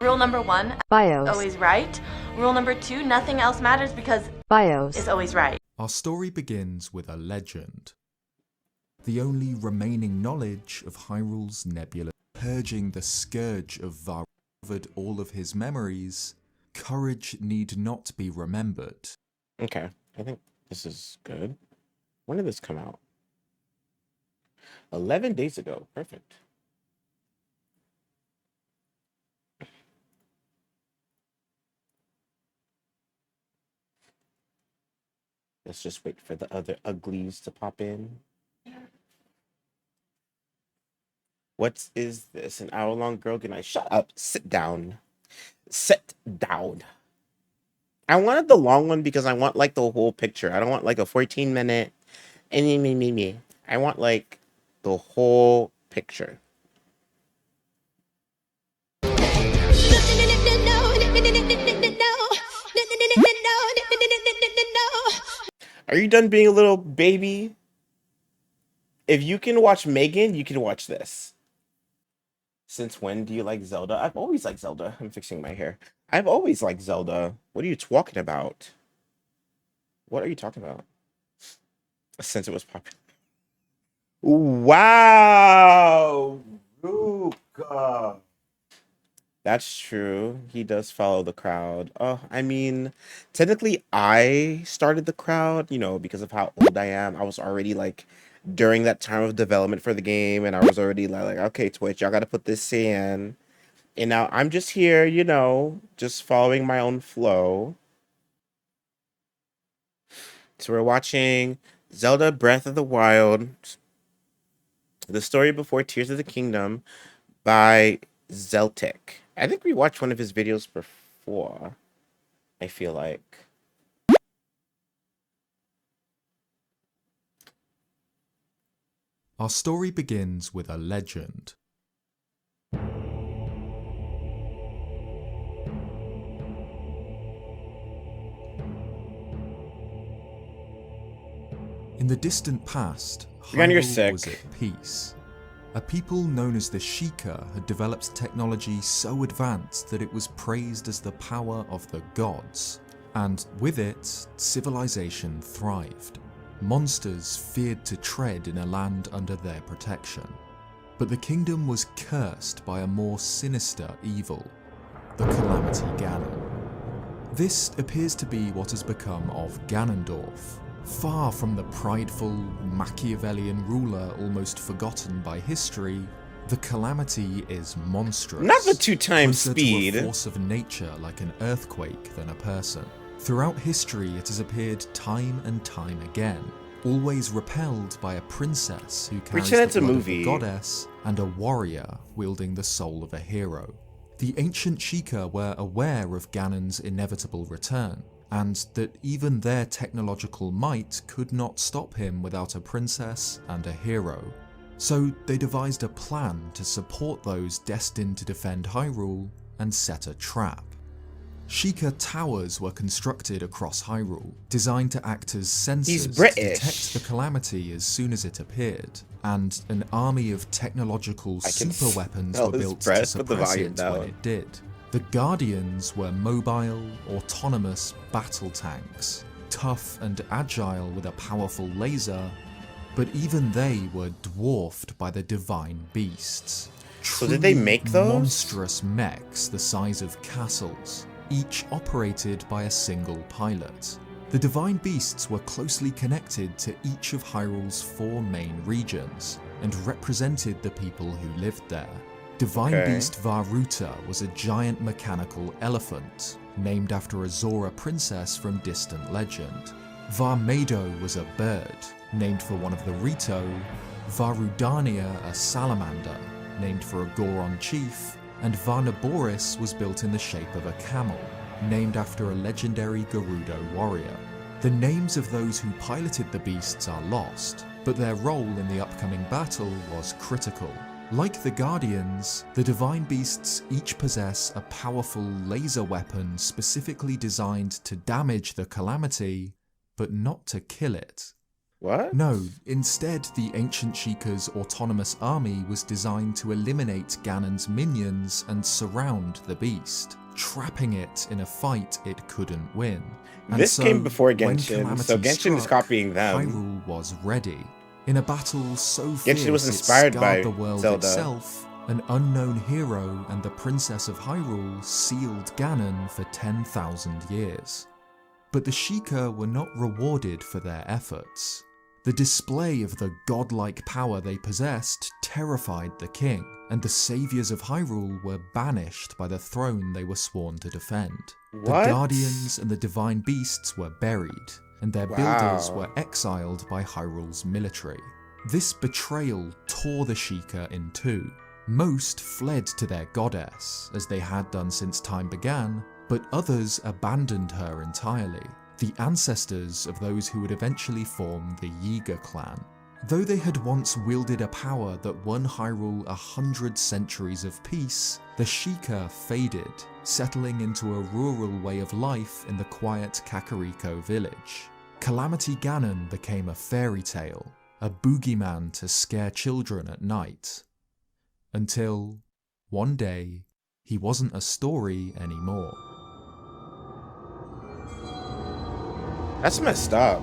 Rule number 1, BIOS. always right. Rule number 2, nothing else matters because BIOS is always right. Our story begins with a legend. The only remaining knowledge of Hyrule's nebula. Purging the scourge of Var covered all of his memories, courage need not be remembered. Okay, I think this is good. When did this come out? 11 days ago. Perfect. Let's just wait for the other uglies to pop in. What is this? An hour-long girl? Good night. Shut up. Sit down. Sit down. I wanted the long one because I want like the whole picture. I don't want like a 14-minute. I want like the whole picture. Are you done being a little baby? If you can watch Megan, you can watch this. Since when do you like Zelda? I've always liked Zelda. I'm fixing my hair. I've always liked Zelda. What are you talking about? What are you talking about? Since it was popular. Wow! Ruka. That's true. He does follow the crowd. Oh, I mean, technically I started the crowd, you know, because of how old I am. I was already like during that time of development for the game, and I was already like, okay, Twitch, y'all gotta put this in. And now I'm just here, you know, just following my own flow. So we're watching Zelda Breath of the Wild, the story before Tears of the Kingdom by Zeltic. I think we watched one of his videos before, I feel like. Our story begins with a legend. In the distant past, You're Hyrule was sick. at peace. A people known as the Sheikah had developed technology so advanced that it was praised as the power of the gods, and with it, civilization thrived. Monsters feared to tread in a land under their protection. But the kingdom was cursed by a more sinister evil, the Calamity Ganon. This appears to be what has become of Ganondorf. Far from the prideful, Machiavellian ruler almost forgotten by history, the Calamity is monstrous. Not the 2x closer speed. to a force of nature like an earthquake than a person. Throughout history, it has appeared time and time again, always repelled by a princess who carries Pretend it's the a blood movie. of the goddess and a warrior wielding the soul of a hero. The ancient Sheikah were aware of Ganon's inevitable return, and that even their technological might could not stop him without a princess and a hero. So they devised a plan to support those destined to defend Hyrule and set a trap. Sheikah towers were constructed across Hyrule, designed to act as sensors to British. detect the Calamity as soon as it appeared, and an army of technological can super weapons smell were his built to breath. Put the suppress volume it when down. it did. The Guardians were mobile, autonomous battle tanks, tough and agile with a powerful laser, but even they were dwarfed by the divine beasts. So did they Truly make those? monstrous mechs the size of castles, each operated by a single pilot. The divine beasts were closely connected to each of Hyrule's 4 main regions, and represented the people who lived there. Divine Okay. Beast Varuta was a giant mechanical elephant, named after a Zora princess from distant legend. Varmado was a bird, named for one of the Rito. Varudania a salamander, named for a Goron chief. And Varnaboris was built in the shape of a camel, named after a legendary Gerudo warrior. The names of those who piloted the beasts are lost, but their role in the upcoming battle was critical. Like the Guardians, the Divine Beasts each possess a powerful laser weapon specifically designed to damage the Calamity, but not to kill it. What? No, instead the ancient Sheikah's autonomous army was designed to eliminate Ganon's minions and surround the beast, trapping it in a fight it couldn't win. And This so, came before when Genshin, so Calamity Genshin is struck, copying them. Hyrule was ready. In a battle so Genshin was fierce it inspired by scarred the world Zelda. itself, an unknown hero and the Princess of Hyrule sealed Ganon for 10,000 years. But the Sheikah were not rewarded for their efforts. The display of the godlike power they possessed terrified the king, and the saviors of Hyrule were banished by the throne they were sworn to defend. What? The guardians and the divine beasts were buried, and their builders were exiled by Hyrule's military. This betrayal tore the Sheikah in two. Most fled to their goddess, as they had done since time began, but others abandoned her entirely, the ancestors of those who would eventually form the Yiga clan. Though they had once wielded a power that won Hyrule 100 centuries of peace, the Sheikah faded, settling into a rural way of life in the quiet Kakariko village. Calamity Ganon became a fairy tale, a boogeyman to scare children at night. Until, one day, he wasn't a story anymore. That's messed up.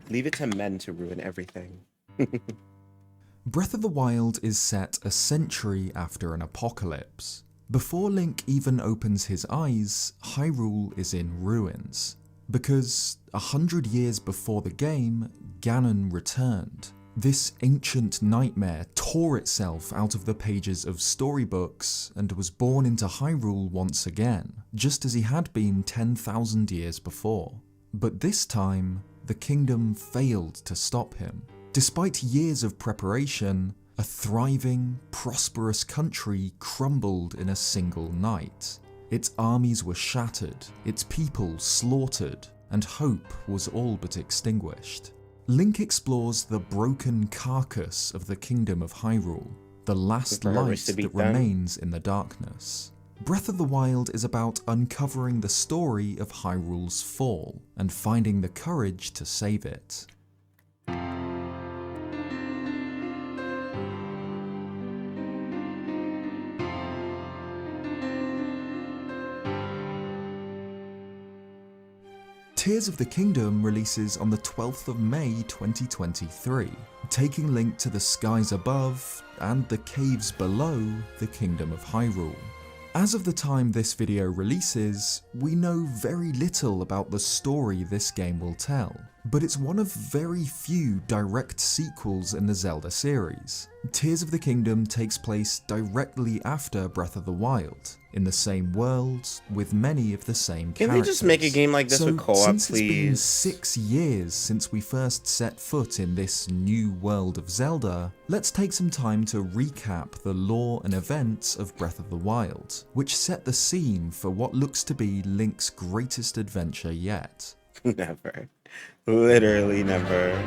Leave it to men to ruin everything. Breath of the Wild is set a century after an apocalypse. Before Link even opens his eyes, Hyrule is in ruins. Because 100 years before the game, Ganon returned. This ancient nightmare tore itself out of the pages of storybooks and was born into Hyrule once again, just as he had been 10,000 years before. But this time, the kingdom failed to stop him. Despite years of preparation, a thriving, prosperous country crumbled in a single night. Its armies were shattered, its people slaughtered, and hope was all but extinguished. Link explores the broken carcass of the Kingdom of Hyrule, the last light that remains in the darkness. Breath of the Wild is about uncovering the story of Hyrule's fall and finding the courage to save it. Tears of the Kingdom releases on the 12th of May 2023, taking Link to the skies above and the caves below the Kingdom of Hyrule. As of the time this video releases, we know very little about the story this game will tell, but it's one of very few direct sequels in the Zelda series. Tears of the Kingdom takes place directly after Breath of the Wild, in the same world, with many of the same characters. Can they just make a game like this with co-op, since it's been please? 6 years since we first set foot in this new world of Zelda, let's take some time to recap the lore and events of Breath of the Wild, which set the scene for what looks to be Link's greatest adventure yet. Never. Literally never.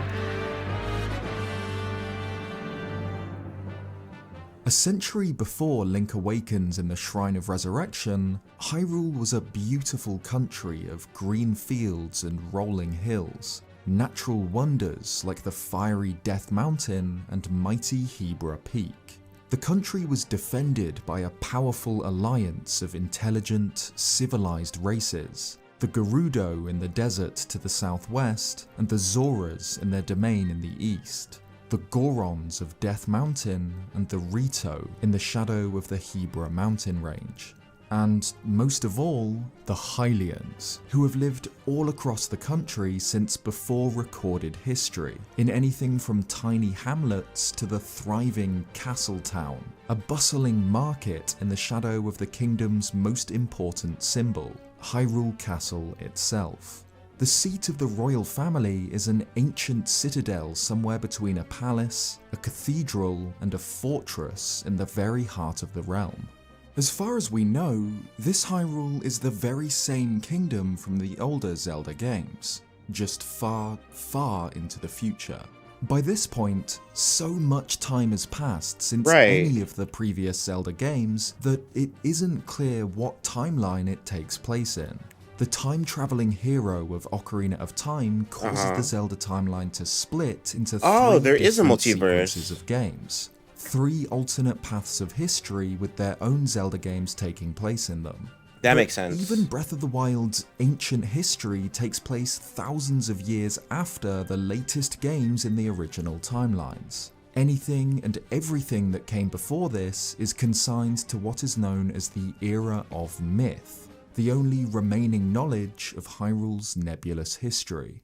A century before Link awakens in the Shrine of Resurrection, Hyrule was a beautiful country of green fields and rolling hills, natural wonders like the fiery Death Mountain and mighty Hebra Peak. The country was defended by a powerful alliance of intelligent, civilized races, the Gerudo in the desert to the southwest and the Zoras in their domain in the east, the Gorons of Death Mountain and the Rito in the shadow of the Hebra mountain range, and most of all, the Hylians, who have lived all across the country since before recorded history, in anything from tiny hamlets to the thriving castle town, a bustling market in the shadow of the kingdom's most important symbol, Hyrule Castle itself. The seat of the royal family is an ancient citadel somewhere between a palace, a cathedral, and a fortress in the very heart of the realm. As far as we know, this Hyrule is the very same kingdom from the older Zelda games, just far, far into the future. By this point, so much time has passed since Right. any of the previous Zelda games that it isn't clear what timeline it takes place in. The time-traveling hero of Ocarina of Time causes the Zelda timeline to split into Oh, three there is a different multiverse. sequences of games. 3 alternate paths of history with their own Zelda games taking place in them. That But makes sense. even Breath of the Wild's ancient history takes place thousands of years after the latest games in the original timelines. Anything and everything that came before this is consigned to what is known as the Era of Myth, the only remaining knowledge of Hyrule's nebulous history.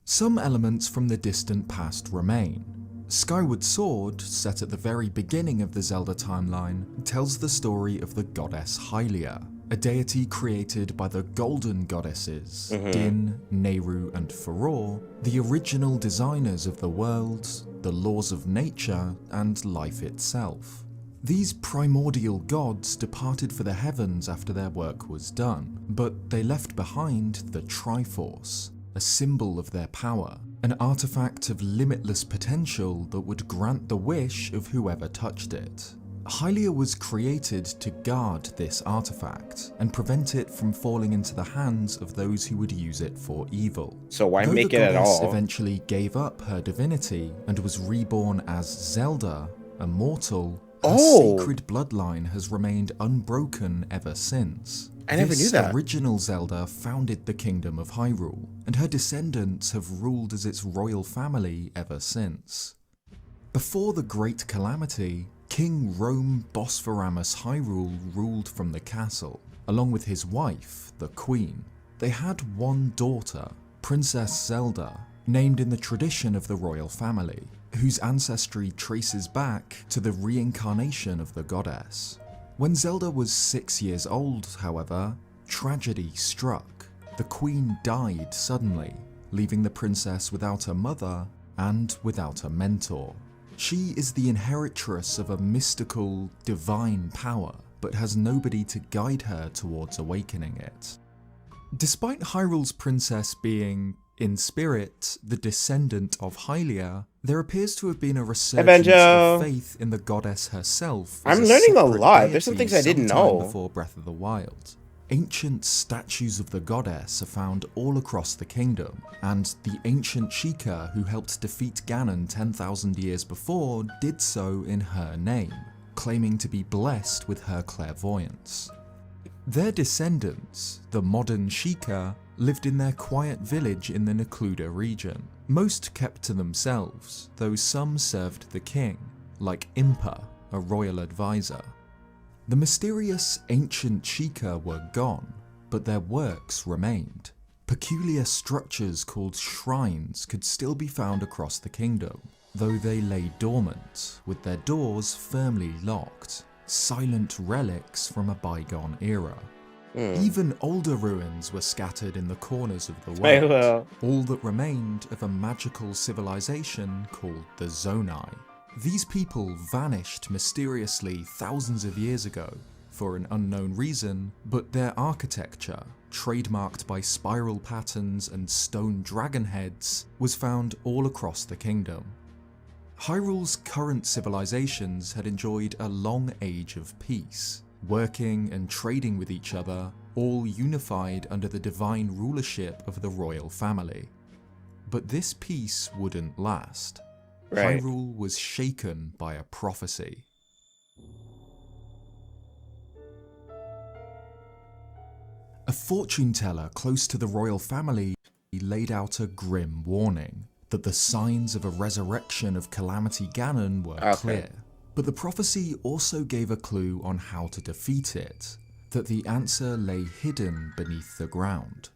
Some elements from the distant past remain. Skyward Sword, set at the very beginning of the Zelda timeline, tells the story of the goddess Hylia, a deity created by the Golden Goddesses, Din, Nehru, and Farore, the original designers of the world, the laws of nature, and life itself. These primordial gods departed for the heavens after their work was done, but they left behind the Triforce, a symbol of their power, an artifact of limitless potential that would grant the wish of whoever touched it. Hylia was created to guard this artifact and prevent it from falling into the hands of those who would use it for evil. So why Though make the it at goddess all? eventually gave up her divinity and was reborn as Zelda, immortal, her sacred bloodline has remained unbroken ever since. I never knew that. This original Zelda founded the Kingdom of Hyrule, and her descendants have ruled as its royal family ever since. Before the Great Calamity, King Rome Bosphoramos Hyrule ruled from the castle, along with his wife, the Queen. They had one daughter, Princess Zelda, named in the tradition of the royal family, whose ancestry traces back to the reincarnation of the goddess. When Zelda was 6 years old, however, tragedy struck. The Queen died suddenly, leaving the princess without a mother and without a mentor. She is the inheritress of a mystical, divine power, but has nobody to guide her towards awakening it. Despite Hyrule's princess being, in spirit, the descendant of Hylia, there appears to have been a resurgence of faith in the goddess herself. I'm learning a lot. There's some things I didn't know. Before Breath of the Wild. Ancient statues of the goddess are found all across the kingdom, and the ancient Sheikah who helped defeat Ganon 10,000 years before did so in her name, claiming to be blessed with her clairvoyance. Their descendants, the modern Sheikah, lived in their quiet village in the Necluda region. Most kept to themselves, though some served the king, like Impa, a royal advisor. The mysterious ancient Sheikah were gone, but their works remained. Peculiar structures called shrines could still be found across the kingdom, though they lay dormant, with their doors firmly locked, silent relics from a bygone era. Even older ruins were scattered in the corners of the world, all that remained of a magical civilization called the Zonai. These people vanished mysteriously thousands of years ago, for an unknown reason, but their architecture, trademarked by spiral patterns and stone dragon heads, was found all across the kingdom. Hyrule's current civilizations had enjoyed a long age of peace, working and trading with each other, all unified under the divine rulership of the royal family. But this peace wouldn't last. Hyrule was shaken by a prophecy. A fortune teller close to the royal family laid out a grim warning that the signs of a resurrection of Calamity Ganon were clear. But the prophecy also gave a clue on how to defeat it, that the answer lay hidden beneath the ground.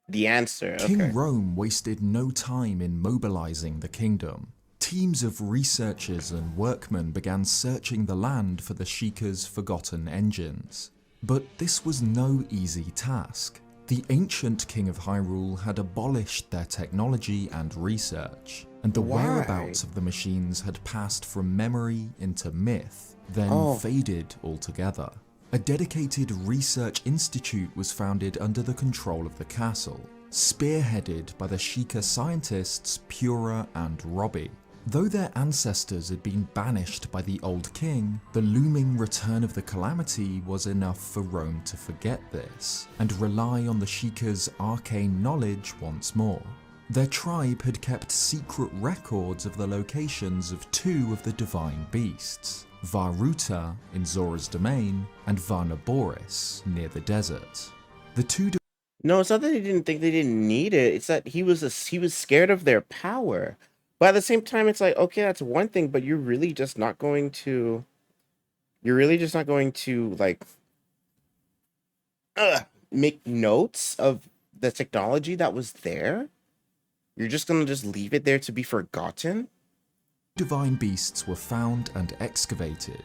The answer, King Rome wasted no time in mobilizing the kingdom. Teams of researchers and workmen began searching the land for the Sheikah's forgotten engines. But this was no easy task. The ancient King of Hyrule had abolished their technology and research, and the whereabouts of the machines had passed from memory into myth, then faded altogether. A dedicated research institute was founded under the control of the castle, spearheaded by the Sheikah scientists Pura and Robbie. Though their ancestors had been banished by the Old King, the looming return of the Calamity was enough for Rome to forget this, and rely on the Sheikah's arcane knowledge once more. Their tribe had kept secret records of the locations of two of the divine beasts, Varuta in Zora's domain, and Varnaboris near the desert. The two No, it's not that he didn't think they didn't need it. It's that he was scared of their power. But at the same time, it's like, okay, that's one thing, but you're really just not going to like make notes of the technology that was there. You're just gonna just leave it there to be forgotten. divine beasts were found and excavated.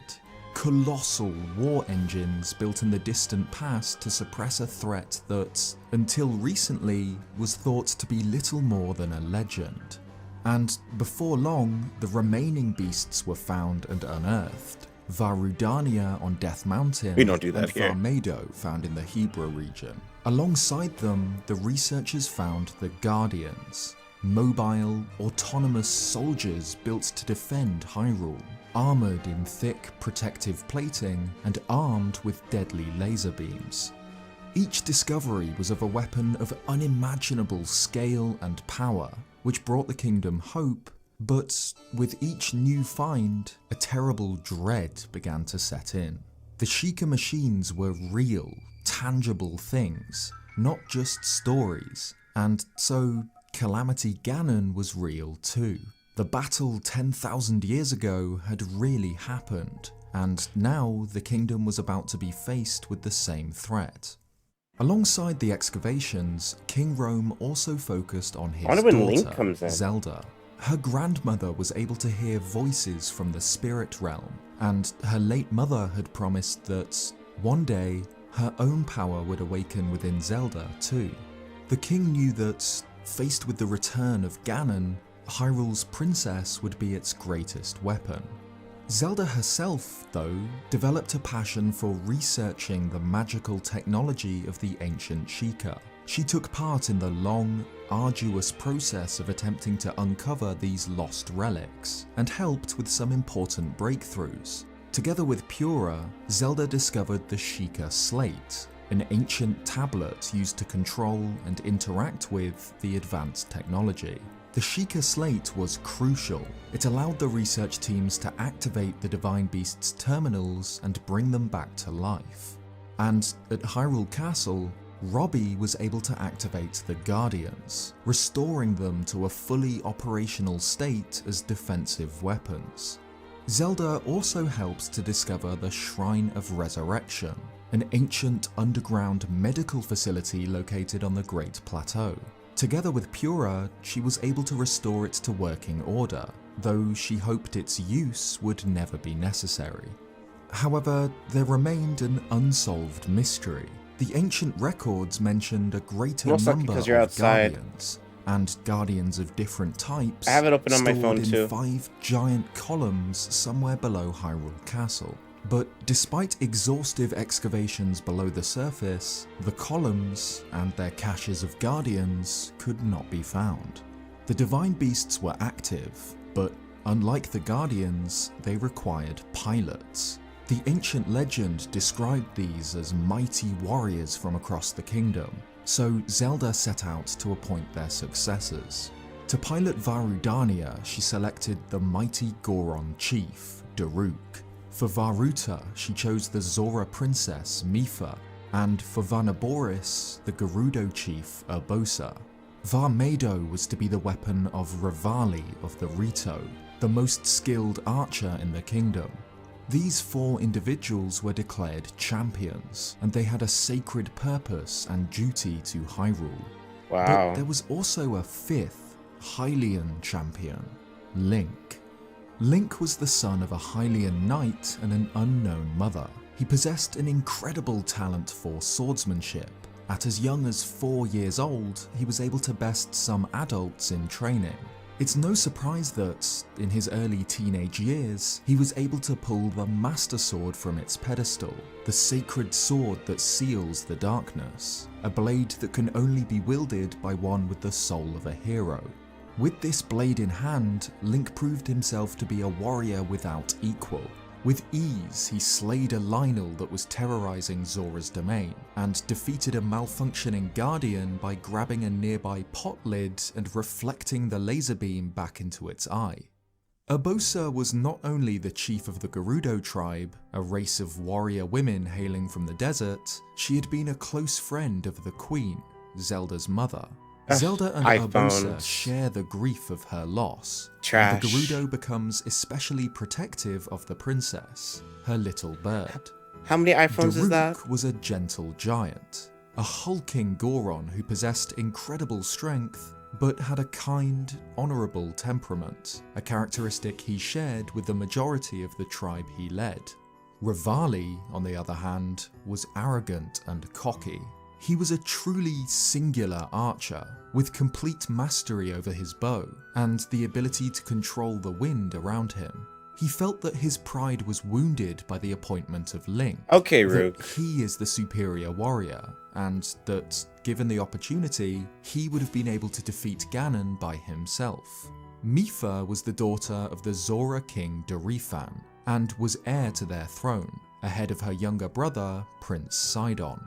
Colossal war engines built in the distant past to suppress a threat that, until recently, was thought to be little more than a legend. And before long, the remaining beasts were found and unearthed. Varudania on Death Mountain We don't do that and here. Varmado found in the Hebrew region. Alongside them, the researchers found the Guardians, mobile, autonomous soldiers built to defend Hyrule, armoured in thick protective plating and armed with deadly laser beams. Each discovery was of a weapon of unimaginable scale and power, which brought the kingdom hope, but with each new find, a terrible dread began to set in. The Sheikah machines were real, tangible things, not just stories, and so Calamity Ganon was real too. The battle 10,000 years ago had really happened, and now the kingdom was about to be faced with the same threat. Alongside the excavations, King Rome also focused on his I wonder when Link daughter, comes in. Zelda. Her grandmother was able to hear voices from the spirit realm, and her late mother had promised that one day her own power would awaken within Zelda too. The king knew that, faced with the return of Ganon, Hyrule's princess would be its greatest weapon. Zelda herself, though, developed a passion for researching the magical technology of the ancient Sheikah. She took part in the long, arduous process of attempting to uncover these lost relics, and helped with some important breakthroughs. Together with Pura, Zelda discovered the Sheikah Slate, an ancient tablet used to control and interact with the advanced technology. The Sheikah Slate was crucial. It allowed the research teams to activate the Divine Beast's terminals and bring them back to life. And at Hyrule Castle, Robbie was able to activate the Guardians, restoring them to a fully operational state as defensive weapons. Zelda also helped to discover the Shrine of Resurrection, an ancient underground medical facility located on the Great Plateau. Together with Pura, she was able to restore it to working order, though she hoped its use would never be necessary. However, there remained an unsolved mystery. The ancient records mentioned a greater Most lucky number 'cause of you're outside. guardians, and guardians of different types I have it open on my phone stored in too. 5 giant columns somewhere below Hyrule Castle. But despite exhaustive excavations below the surface, the columns and their caches of guardians could not be found. The divine beasts were active, but unlike the guardians, they required pilots. The ancient legend described these as mighty warriors from across the kingdom, so Zelda set out to appoint their successors. To pilot Varudania, she selected the mighty Goron chief, Daruk. For Varuta, she chose the Zora princess, Mipha, and for Varnaboris, the Gerudo chief, Urbosa. Varmado was to be the weapon of Revali of the Rito, the most skilled archer in the kingdom. These 4 individuals were declared champions, and they had a sacred purpose and duty to Hyrule. Wow. But there was also a 5th, Hylian champion, Link. Link was the son of a Hylian knight and an unknown mother. He possessed an incredible talent for swordsmanship. At as young as 4 years old, he was able to best some adults in training. It's no surprise that, in his early teenage years, he was able to pull the Master Sword from its pedestal, the sacred sword that seals the darkness, a blade that can only be wielded by one with the soul of a hero. With this blade in hand, Link proved himself to be a warrior without equal. With ease, he slayed a Lynel that was terrorizing Zora's domain, and defeated a malfunctioning Guardian by grabbing a nearby pot lid and reflecting the laser beam back into its eye. Urbosa was not only the chief of the Gerudo tribe, a race of warrior women hailing from the desert, she had been a close friend of the Queen, Zelda's mother. Zelda and Urbosa iPhones. share the grief of her loss, and the Trash. Gerudo becomes especially protective of the princess, her little bird. How many iPhones is that? Daruk was a gentle giant, a hulking Goron who possessed incredible strength, but had a kind, honourable temperament, a characteristic he shared with the majority of the tribe he led. Rivali, on the other hand, was arrogant and cocky. He was a truly singular archer, with complete mastery over his bow, and the ability to control the wind around him. He felt that his pride was wounded by the appointment of Link. Okay, That Rook. he is the superior warrior, and that, given the opportunity, he would have been able to defeat Ganon by himself. Mipha was the daughter of the Zora king Dorephan, and was heir to their throne, ahead of her younger brother, Prince Sidon.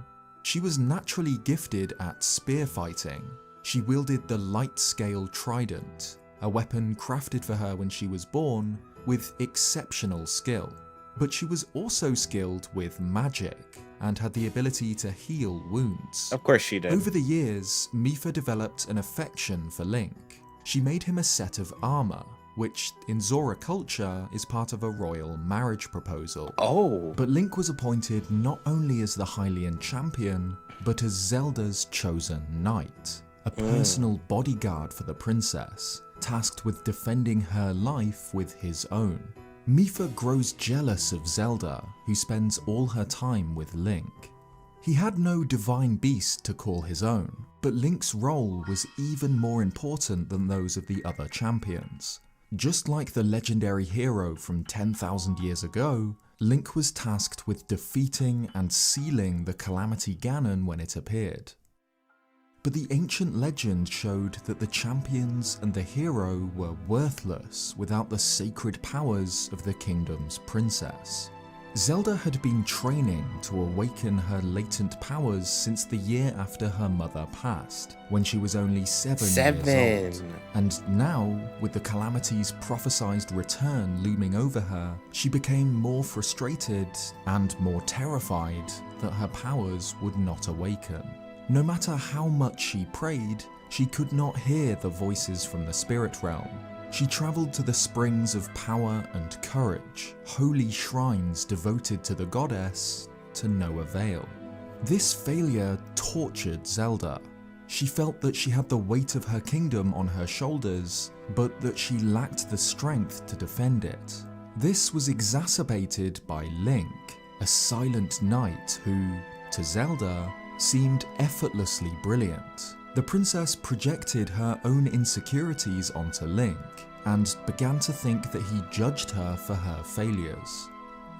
She was naturally gifted at spear fighting. She wielded the light-scale trident, a weapon crafted for her when she was born, with exceptional skill. But she was also skilled with magic, and had the ability to heal wounds. Of course she did. Over the years, Mipha developed an affection for Link. She made him a set of armor, which in Zora culture is part of a royal marriage proposal. Oh. But Link was appointed not only as the Hylian champion, but as Zelda's chosen knight, a personal bodyguard for the princess, tasked with defending her life with his own. Mipha grows jealous of Zelda, who spends all her time with Link. He had no divine beast to call his own, but Link's role was even more important than those of the other champions. Just like the legendary hero from 10,000 years ago, Link was tasked with defeating and sealing the Calamity Ganon when it appeared. But the ancient legend showed that the champions and the hero were worthless without the sacred powers of the kingdom's princess. Zelda had been training to awaken her latent powers since the year after her mother passed, when she was only 7 years old. And now, with the Calamity's prophesied return looming over her, she became more frustrated and more terrified that her powers would not awaken. No matter how much she prayed, she could not hear the voices from the spirit realm. She travelled to the springs of power and courage, holy shrines devoted to the goddess, to no avail. This failure tortured Zelda. She felt that she had the weight of her kingdom on her shoulders, but that she lacked the strength to defend it. This was exacerbated by Link, a silent knight who, to Zelda, seemed effortlessly brilliant. The princess projected her own insecurities onto Link, and began to think that he judged her for her failures.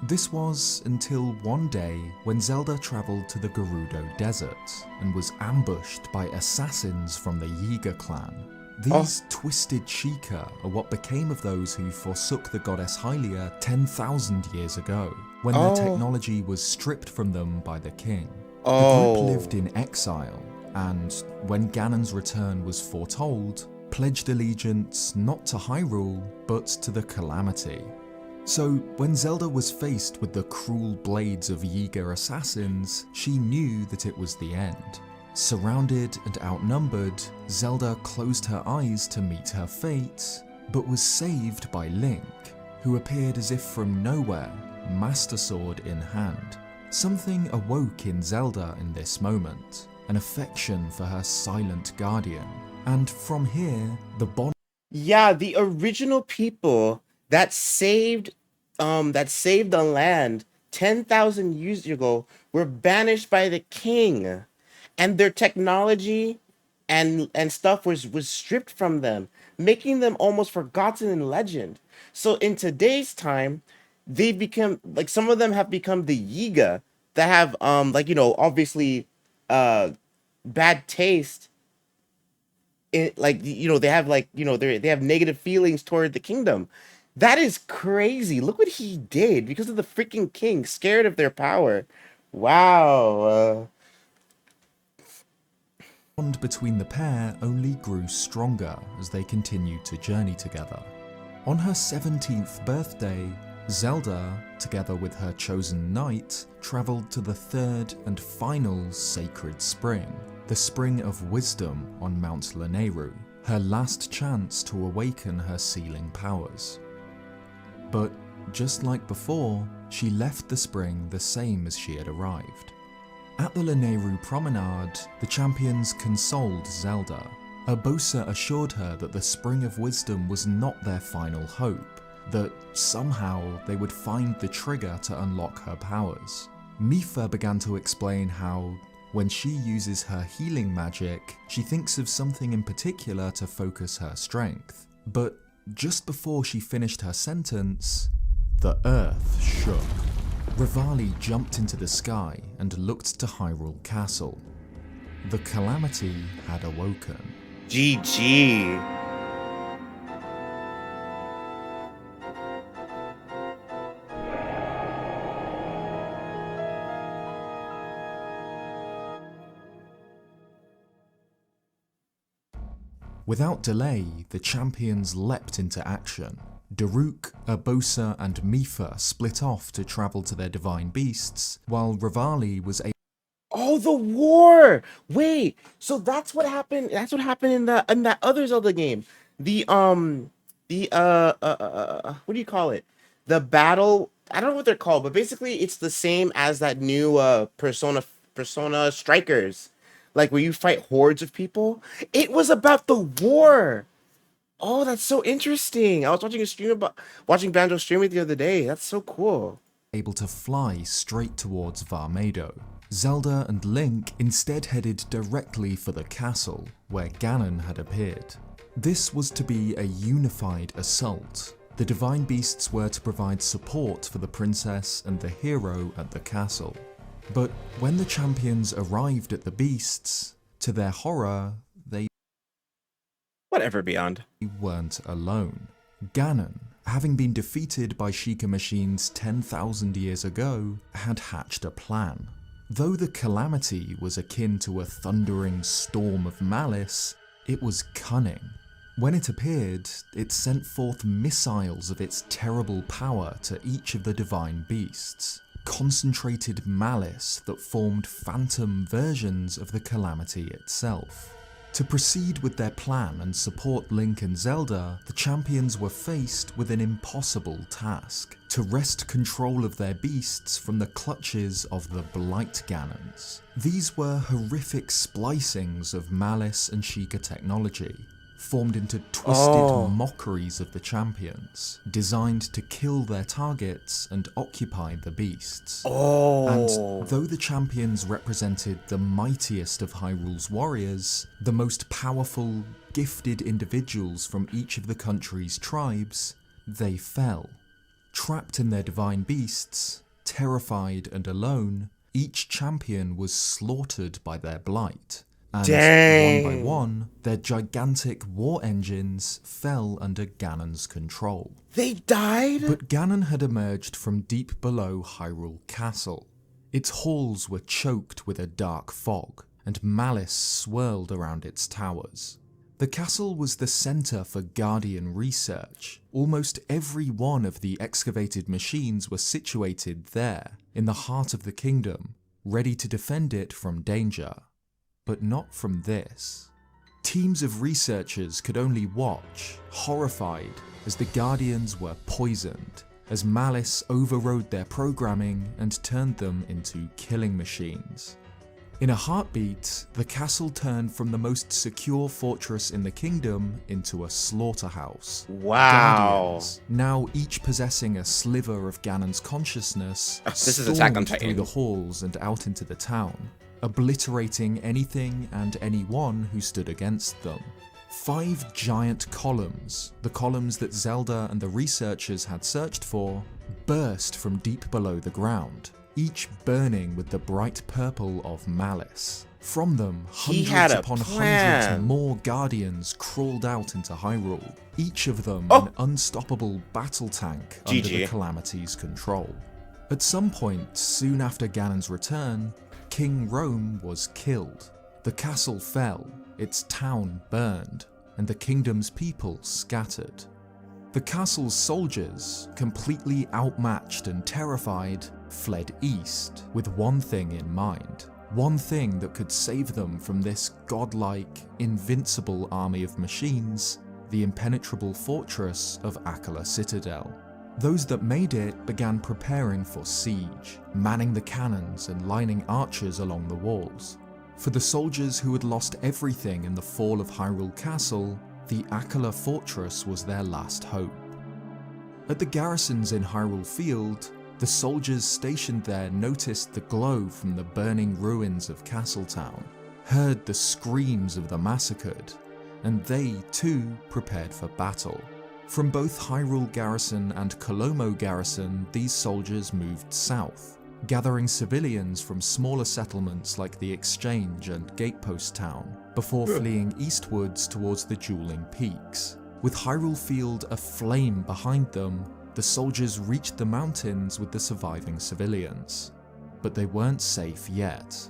This was until one day when Zelda travelled to the Gerudo Desert, and was ambushed by assassins from the Yiga clan. These twisted Sheikah are what became of those who forsook the goddess Hylia 10,000 years ago, when their technology was stripped from them by the king. The group lived in exile, and when Ganon's return was foretold, pledged allegiance not to Hyrule, but to the Calamity. So when Zelda was faced with the cruel blades of Yiga assassins, she knew that it was the end. Surrounded and outnumbered, Zelda closed her eyes to meet her fate, but was saved by Link, who appeared as if from nowhere, Master Sword in hand. Something awoke in Zelda in this moment, an affection for her silent guardian, and from here, the bond. Yeah, the original people that saved the land 10,000 years ago were banished by the king, and their technology and stuff was stripped from them. making them almost forgotten in legend. So in today's time, they've become like some of them have become the Yiga that have like obviously uh bad taste in like they have like they have negative feelings toward the kingdom. That is crazy. Look what he did because of the freaking king, scared of their power. Wow. Bond between the pair only grew stronger as they continued to journey together. On her 17th birthday, Zelda, together with her chosen knight, travelled to the third and final sacred spring, the Spring of Wisdom on Mount Lanayru, her last chance to awaken her sealing powers. But just like before, she left the spring the same as she had arrived. At the Lanayru promenade, the champions consoled Zelda. Urbosa assured her that the Spring of Wisdom was not their final hope, that somehow they would find the trigger to unlock her powers. Mipha began to explain how, when she uses her healing magic, she thinks of something in particular to focus her strength. But just before she finished her sentence, the earth shook. Rivali jumped into the sky and looked to Hyrule Castle. The calamity had awoken. GG. Without delay, the champions leapt into action. Daruk, Urbosa and Mipha split off to travel to their divine beasts, while Rivali was able. Oh, the war! Wait, so that's what happened. That's what happened in that other Zelda game. The what do you call it? The battle. I don't know what they're called, but basically it's the same as that new Persona Strikers, like where you fight hordes of people. It was about the war. Oh, that's so interesting. I was watching Banjo stream it the other day. That's so cool. Able to fly straight towards Varmado. Zelda and Link instead headed directly for the castle, where Ganon had appeared. This was to be a unified assault. The divine beasts were to provide support for the princess and the hero at the castle. But when the champions arrived at the beasts, to their horror, they Whatever, Beyond. weren't alone. Ganon, having been defeated by Sheikah machines 10,000 years ago, had hatched a plan. Though the calamity was akin to a thundering storm of malice, it was cunning. When it appeared, it sent forth missiles of its terrible power to each of the divine beasts, concentrated malice that formed phantom versions of the calamity itself. To proceed with their plan and support Link and Zelda, the champions were faced with an impossible task: to wrest control of their beasts from the clutches of the Blight Ganons. These were horrific splicings of Malice and Sheikah technology, formed into twisted mockeries of the champions, designed to kill their targets and occupy the beasts. And though the champions represented the mightiest of Hyrule's warriors, the most powerful, gifted individuals from each of the country's tribes, they fell. Trapped in their divine beasts, terrified and alone, each champion was slaughtered by their blight. And one by one, their gigantic war engines fell under Ganon's control. They died? But Ganon had emerged from deep below Hyrule Castle. Its halls were choked with a dark fog, and malice swirled around its towers. The castle was the center for Guardian research. Almost every one of the excavated machines were situated there, in the heart of the kingdom, ready to defend it from danger. But not from this. Teams of researchers could only watch, horrified, as the Guardians were poisoned, as malice overrode their programming and turned them into killing machines. In a heartbeat, the castle turned from the most secure fortress in the kingdom into a slaughterhouse. Wow. Guardians, now each possessing a sliver of Ganon's consciousness, This is Attack on stormed Titan. through the halls and out into the town, obliterating anything and anyone who stood against them. 5 giant columns, the columns that Zelda and the researchers had searched for, burst from deep below the ground, each burning with the bright purple of malice. From them, hundreds upon hundreds more Guardians crawled out into Hyrule, each of them an unstoppable battle tank under the Calamity's control. At some point, soon after Ganon's return, King Rome was killed. The castle fell, its town burned, and the kingdom's people scattered. The castle's soldiers, completely outmatched and terrified, fled east with one thing in mind. One thing that could save them from this godlike, invincible army of machines, the impenetrable fortress of Akkala Citadel. Those that made it began preparing for siege, manning the cannons and lining archers along the walls. For the soldiers who had lost everything in the fall of Hyrule Castle, the Akkala Fortress was their last hope. At the garrisons in Hyrule Field, the soldiers stationed there noticed the glow from the burning ruins of Castletown, heard the screams of the massacred, and they too prepared for battle. From both Hyrule Garrison and Kolomo Garrison, these soldiers moved south, gathering civilians from smaller settlements like the Exchange and Gatepost Town, before fleeing eastwards towards the Dueling Peaks. With Hyrule Field aflame behind them, the soldiers reached the mountains with the surviving civilians. But they weren't safe yet.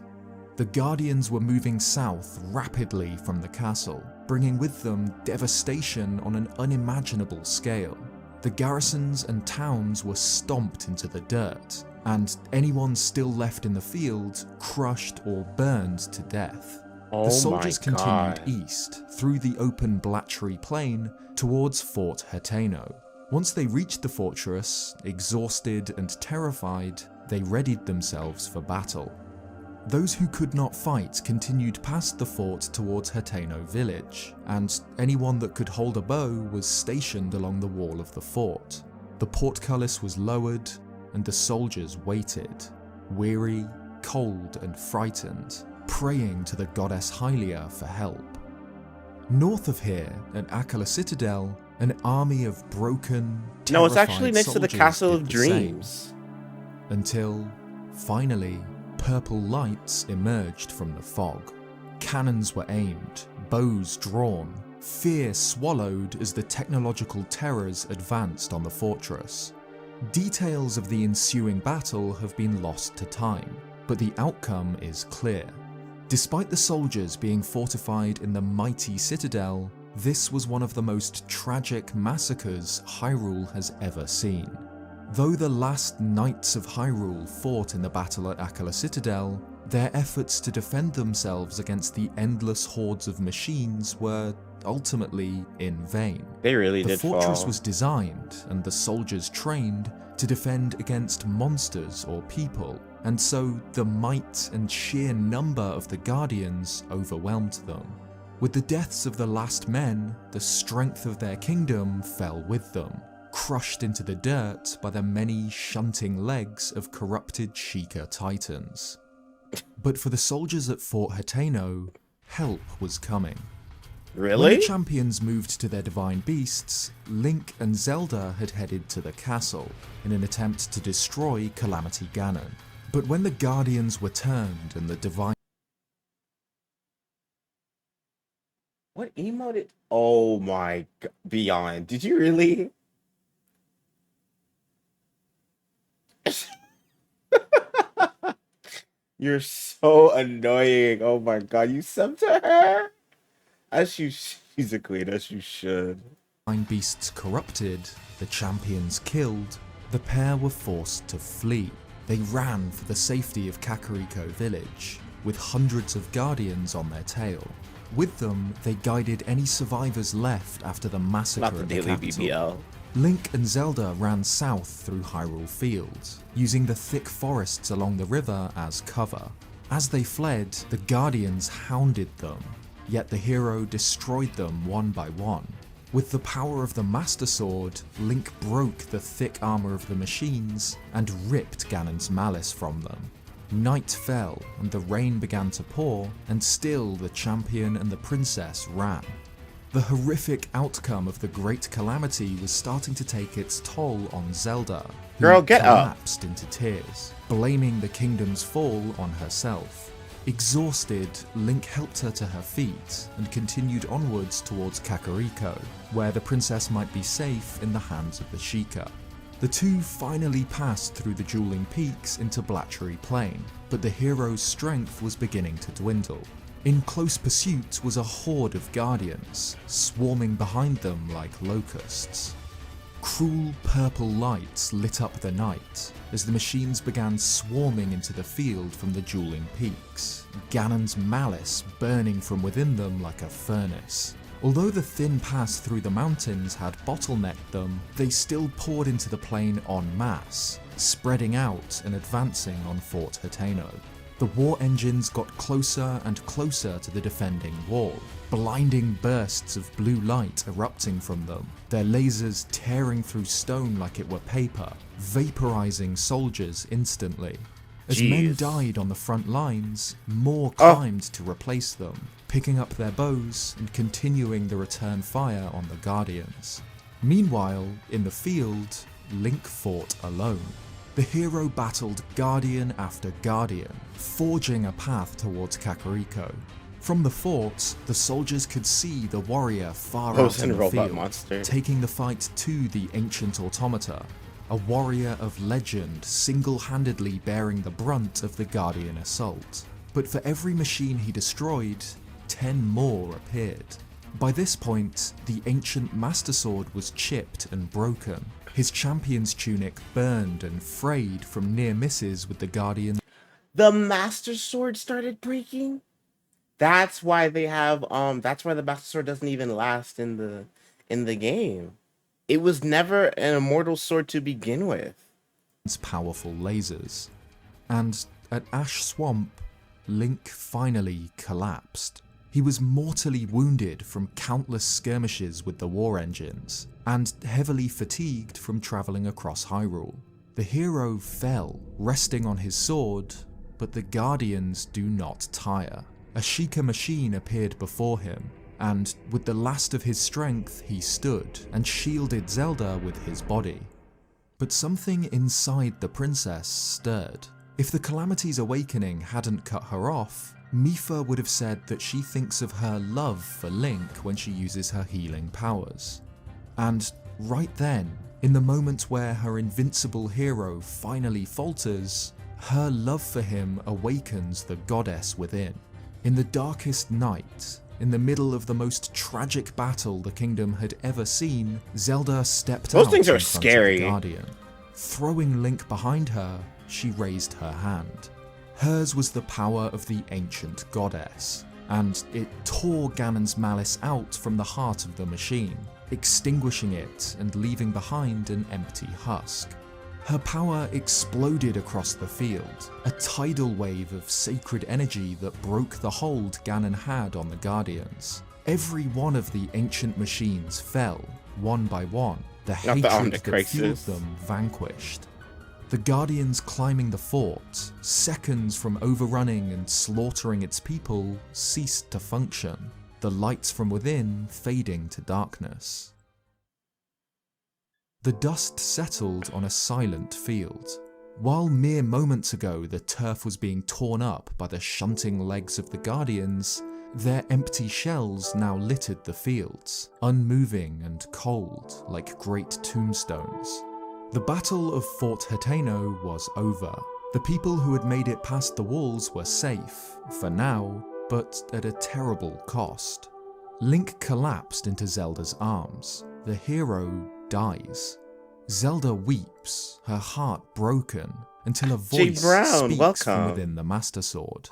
The Guardians were moving south rapidly from the castle, bringing with them devastation on an unimaginable scale. The garrisons and towns were stomped into the dirt, and anyone still left in the field crushed or burned to death. The soldiers continued east, through the open Blatchery Plain, towards Fort Hateno. Once they reached the fortress, exhausted and terrified, they readied themselves for battle. Those who could not fight continued past the fort towards Hateno village, and anyone that could hold a bow was stationed along the wall of the fort. The portcullis was lowered, and the soldiers waited, weary, cold and frightened, praying to the goddess Hylia for help. North of here, at Akkala Citadel, an army of broken, No, it's actually terrified next to the soldiers Castle did of the same. Dreams. Until, finally, purple lights emerged from the fog. Cannons were aimed, bows drawn, fear swallowed as the technological terrors advanced on the fortress. Details of the ensuing battle have been lost to time, but the outcome is clear. Despite the soldiers being fortified in the mighty citadel, this was one of the most tragic massacres Hyrule has ever seen. Though the last knights of Hyrule fought in the battle at Akkala Citadel, their efforts to defend themselves against the endless hordes of machines were ultimately in vain. They really did fall. The fortress was designed, and the soldiers trained, to defend against monsters or people, and so the might and sheer number of the Guardians overwhelmed them. With the deaths of the last men, the strength of their kingdom fell with them, crushed into the dirt by the many shunting legs of corrupted Sheikah titans. But for the soldiers at Fort Hateno, help was coming. When Really? the champions moved to their divine beasts, Link and Zelda had headed to the castle in an attempt to destroy Calamity Ganon. But when the Guardians were turned and the divine What emoted? Oh my god. Beyond. Did you really? You're so annoying. Oh my god. You sub to her? She's a queen, as you should. divine beasts corrupted, the champions killed, the pair were forced to flee. They ran for the safety of Kakariko village, with hundreds of guardians on their tail. With them, they guided any survivors left after the massacre Not the at the daily capital. BBL. Link and Zelda ran south through Hyrule Fields, using the thick forests along the river as cover. As they fled, the Guardians hounded them, yet the hero destroyed them one by one. With the power of the Master Sword, Link broke the thick armor of the machines and ripped Ganon's malice from them. Night fell and the rain began to pour, and still the champion and the princess ran. The horrific outcome of the Great Calamity was starting to take its toll on Zelda, who Girl, get up. collapsed into tears, blaming the kingdom's fall on herself. Exhausted, Link helped her to her feet and continued onwards towards Kakariko, where the princess might be safe in the hands of the Sheikah. The two finally passed through the dueling peaks into Blatchery Plain, but the hero's strength was beginning to dwindle. In close pursuit was a horde of guardians, swarming behind them like locusts. Cruel purple lights lit up the night as the machines began swarming into the field from the dueling peaks, Ganon's malice burning from within them like a furnace. Although the thin pass through the mountains had bottlenecked them, they still poured into the plain en masse, spreading out and advancing on Fort Hateno. The war engines got closer and closer to the defending wall, blinding bursts of blue light erupting from them, their lasers tearing through stone like it were paper, vaporizing soldiers instantly. As men died on the front lines, more climbed to replace them, picking up their bows and continuing the return fire on the Guardians. Meanwhile, in the field, Link fought alone. The hero battled Guardian after Guardian, forging a path towards Kakariko. From the fort, the soldiers could see the warrior far out in the field, taking the fight to the ancient automata, a warrior of legend single-handedly bearing the brunt of the Guardian assault. But for every machine he destroyed, 10 more appeared. By this point, the ancient Master Sword was chipped and broken. His champion's tunic burned and frayed from near misses with the Guardian. The Master Sword started breaking? That's why they have that's why the Master Sword doesn't even last in the game. It was never an immortal sword to begin with. Powerful lasers. And at Ash Swamp, Link finally collapsed. He was mortally wounded from countless skirmishes with the war engines, and heavily fatigued from travelling across Hyrule. The hero fell, resting on his sword, but the Guardians do not tire. A Sheikah machine appeared before him, and with the last of his strength he stood and shielded Zelda with his body. But something inside the princess stirred. If the Calamity's awakening hadn't cut her off, Mipha would have said that she thinks of her love for Link when she uses her healing powers. And right then, in the moment where her invincible hero finally falters, her love for him awakens the goddess within. In the darkest night, in the middle of the most tragic battle the kingdom had ever seen, Zelda stepped out things are in front scary. of the Guardian. Throwing Link behind her, she raised her hand. Hers was the power of the ancient goddess, and it tore Ganon's malice out from the heart of the machine, extinguishing it and leaving behind an empty husk. Her power exploded across the field, a tidal wave of sacred energy that broke the hold Ganon had on the Guardians. Every one of the ancient machines fell, one by one, the hatred that fueled them vanquished. The Guardians climbing the fort, seconds from overrunning and slaughtering its people, ceased to function, the lights from within fading to darkness. The dust settled on a silent field. While mere moments ago the turf was being torn up by the shunting legs of the Guardians, their empty shells now littered the fields, unmoving and cold like great tombstones. The Battle of Fort Hateno was over. The people who had made it past the walls were safe, for now, but at a terrible cost. Link collapsed into Zelda's arms. The hero dies. Zelda weeps, her heart broken, until a voice speaks from within the Master Sword.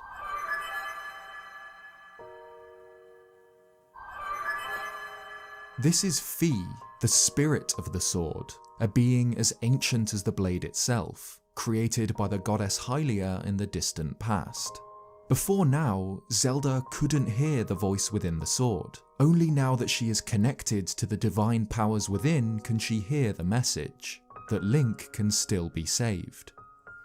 This is Fi, the spirit of the sword, a being as ancient as the blade itself, created by the goddess Hylia in the distant past. Before now, Zelda couldn't hear the voice within the sword. Only now that she is connected to the divine powers within can she hear the message, that Link can still be saved.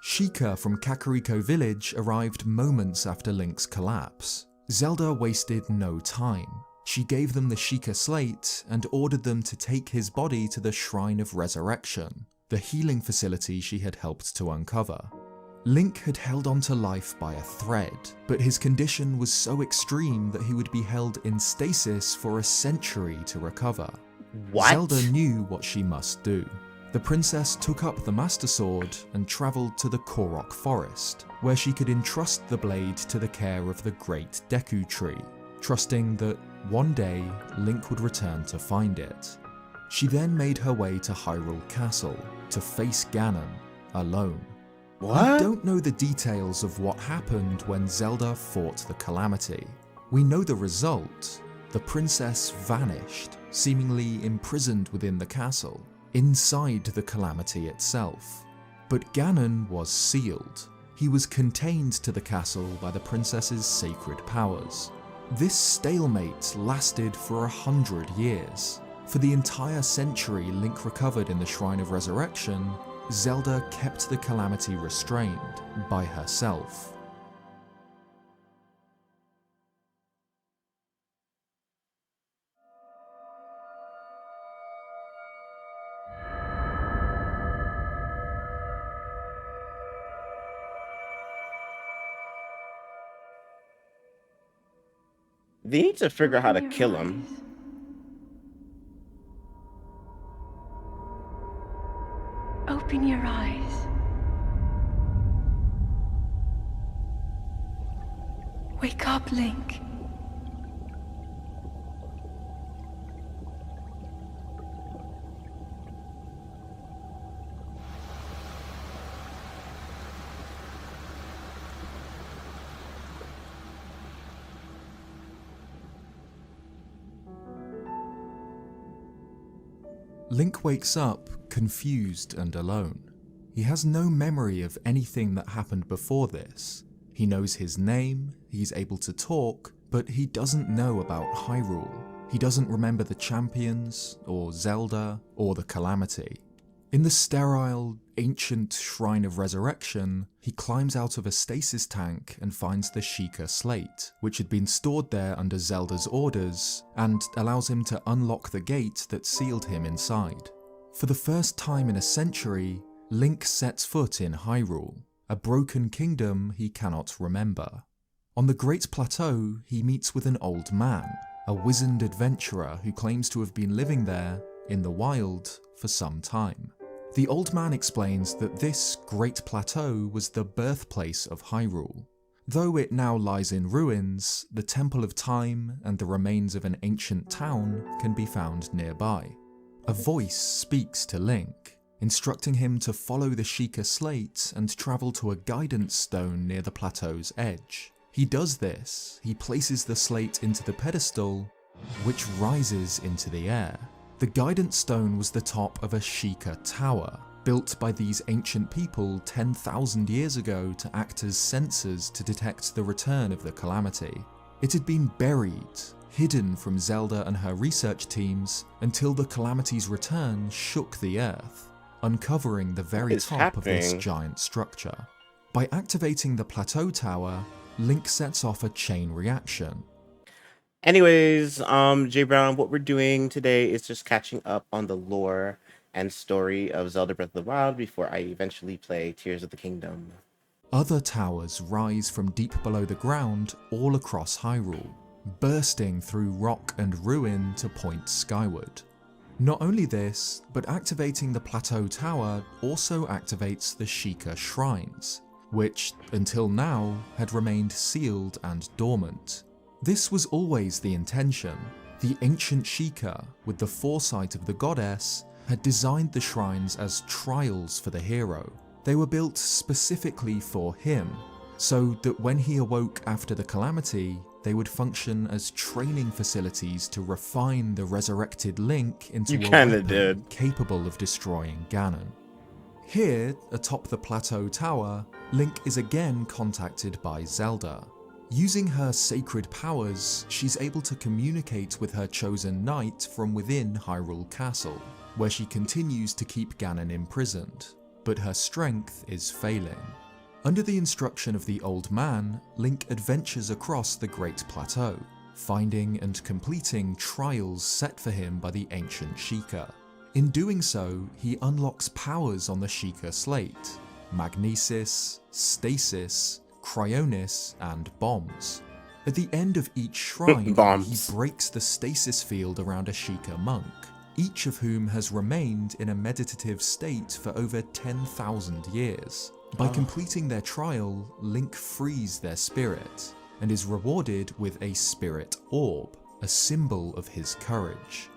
Sheikah from Kakariko village arrived moments after Link's collapse. Zelda wasted no time. She gave them the Sheikah Slate and ordered them to take his body to the Shrine of Resurrection, the healing facility she had helped to uncover. Link had held on to life by a thread, but his condition was so extreme that he would be held in stasis for a century to recover. What? Zelda knew what she must do. The princess took up the Master Sword and travelled to the Korok Forest, where she could entrust the blade to the care of the Great Deku Tree, trusting that one day Link would return to find it. She then made her way to Hyrule Castle to face Ganon alone. What? We don't know the details of what happened when Zelda fought the Calamity. We know the result. The princess vanished, seemingly imprisoned within the castle, inside the Calamity itself. But Ganon was sealed. He was contained to the castle by the princess's sacred powers. This stalemate lasted for 100 years. For the entire century Link recovered in the Shrine of Resurrection, Zelda kept the Calamity restrained by herself. They need to figure out how to kill him. Open your eyes. Wake up, Link. Link wakes up confused and alone. He has no memory of anything that happened before this. He knows his name, he's able to talk, but he doesn't know about Hyrule. He doesn't remember the champions, or Zelda, or the Calamity. In the sterile, ancient Shrine of Resurrection, he climbs out of a stasis tank and finds the Sheikah Slate, which had been stored there under Zelda's orders, and allows him to unlock the gate that sealed him inside. For the first time in a century, Link sets foot in Hyrule, a broken kingdom he cannot remember. On the Great Plateau, he meets with an old man, a wizened adventurer who claims to have been living there, in the wild, for some time. The old man explains that this Great Plateau was the birthplace of Hyrule. Though it now lies in ruins, the Temple of Time and the remains of an ancient town can be found nearby. A voice speaks to Link, instructing him to follow the Sheikah Slate and travel to a guidance stone near the plateau's edge. He does this, he places the slate into the pedestal, which rises into the air. The guidance stone was the top of a Sheikah tower, built by these ancient people 10,000 years ago to act as sensors to detect the return of the Calamity. It had been buried, hidden from Zelda and her research teams, until the Calamity's return shook the earth, uncovering the very top of this giant structure. By activating the plateau tower, Link sets off a chain reaction. Anyways, Jay Brown, what we're doing today is just catching up on the lore and story of Zelda Breath of the Wild before I eventually play Tears of the Kingdom. Other towers rise from deep below the ground all across Hyrule, bursting through rock and ruin to point skyward. Not only this, but activating the Plateau Tower also activates the Sheikah Shrines, which, until now, had remained sealed and dormant. This was always the intention. The ancient Sheikah, with the foresight of the goddess, had designed the shrines as trials for the hero. They were built specifically for him, so that when he awoke after the Calamity, they would function as training facilities to refine the resurrected Link into a weapon capable of destroying Ganon. Here, atop the Plateau Tower, Link is again contacted by Zelda. Using her sacred powers, she's able to communicate with her chosen knight from within Hyrule Castle, where she continues to keep Ganon imprisoned, but her strength is failing. Under the instruction of the old man, Link adventures across the Great Plateau. finding and completing trials set for him by the ancient Sheikah. In doing so, he unlocks powers on the Sheikah slate: magnesis, stasis, cryonis, and bombs. At the end of each shrine, Bombs. he breaks the stasis field around a Sheikah monk, each of whom has remained in a meditative state for over 10,000 years. By completing their trial, Link frees their spirit, and is rewarded with a spirit orb, a symbol of his courage.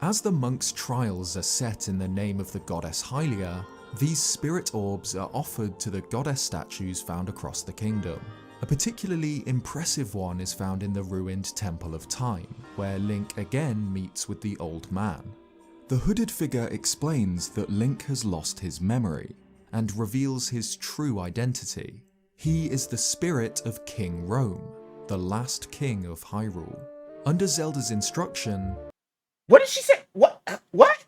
As the monk's trials are set in the name of the goddess Hylia, these spirit orbs are offered to the goddess statues found across the kingdom. A particularly impressive one is found in the ruined Temple of Time, where Link again meets with the old man. The hooded figure explains that Link has lost his memory, and reveals his true identity. He is the spirit of King Rome, the last king of Hyrule. Under Zelda's instruction, What did she say? What? What?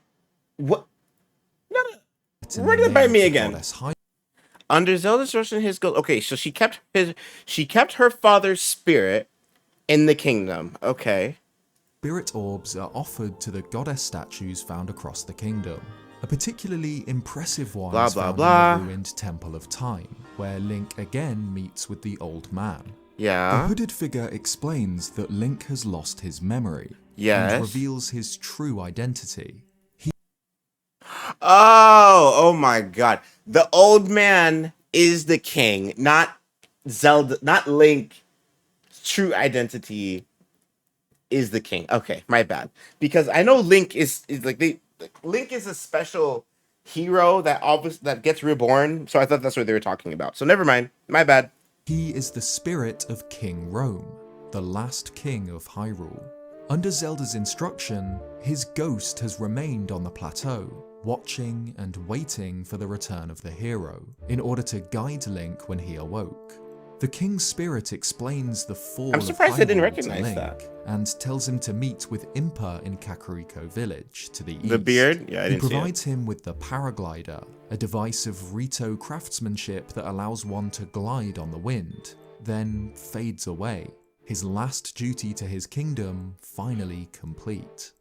What? No, no. Run it by me again. Under Zelda's instruction, his goal. Okay, so she kept her father's spirit in the kingdom. Okay. Spirit orbs are offered to the goddess statues found across the kingdom. A particularly impressive one is found in the ruined Temple of Time, where Link again meets with the old man. Yeah. The hooded figure explains that Link has lost his memory, Yes. and reveals his true identity. Oh my god. The old man is the king, not Zelda, not Link. True identity is the king. Okay, my bad. Because I know Link is Link is a special hero that gets reborn, so I thought that's what they were talking about. So never mind. My bad. He is the spirit of King Rome, the last king of Hyrule. Under Zelda's instruction, his ghost has remained on the plateau, watching and waiting for the return of the hero, in order to guide Link when he awoke. The king's spirit explains the fall I'm surprised I of didn't Hyrule recognize to Link, that. and tells him to meet with Impa in Kakariko Village to the east. The beard? Yeah, I didn't He see it. provides him with the paraglider, a device of Rito craftsmanship that allows one to glide on the wind, then fades away, his last duty to his kingdom finally complete.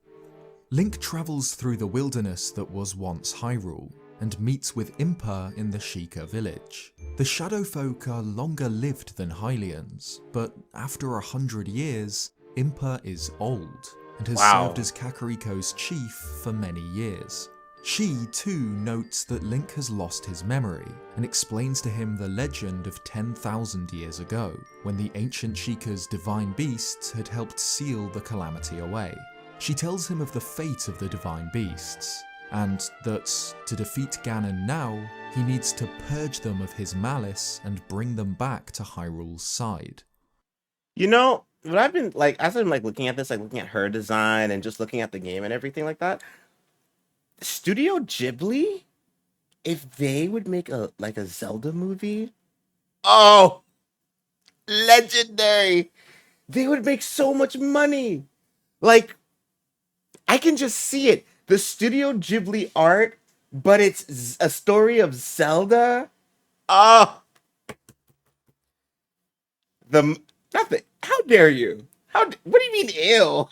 Link travels through the wilderness that was once Hyrule, and meets with Impa in the Sheikah village. The Shadow Folk are longer lived than Hylians, but after 100 years, Impa is old, and has served as Kakariko's chief for many years. She, too, notes that Link has lost his memory, and explains to him the legend of 10,000 years ago, when the ancient Sheikah's divine beasts had helped seal the calamity away. She tells him of the fate of the divine beasts, and that, to defeat Ganon now, he needs to purge them of his malice and bring them back to Hyrule's side. You know, what I've been as I'm looking at this, looking at her design and just looking at the game and everything like that, Studio Ghibli, if they would make a Zelda movie, oh, legendary. They would make so much money. I can just see it. The Studio Ghibli art, but it's a story of Zelda. Oh, how dare you? What do you mean ill?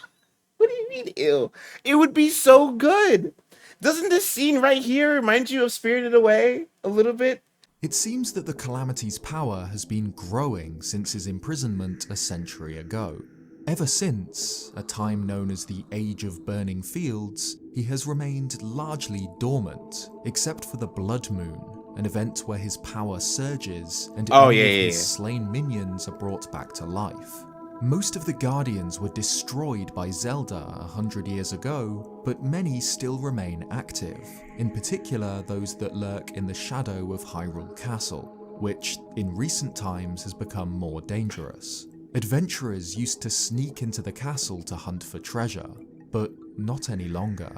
What do you mean ill? It would be so good. Doesn't this scene right here remind you of Spirited Away a little bit? It seems that the Calamity's power has been growing since his imprisonment a century ago. Ever since, a time known as the Age of Burning Fields, he has remained largely dormant, except for the Blood Moon, an event where his power surges and his slain minions are brought back to life. Most of the Guardians were destroyed by Zelda 100 years ago, but many still remain active, in particular those that lurk in the shadow of Hyrule Castle, which in recent times has become more dangerous. Adventurers used to sneak into the castle to hunt for treasure, but not any longer.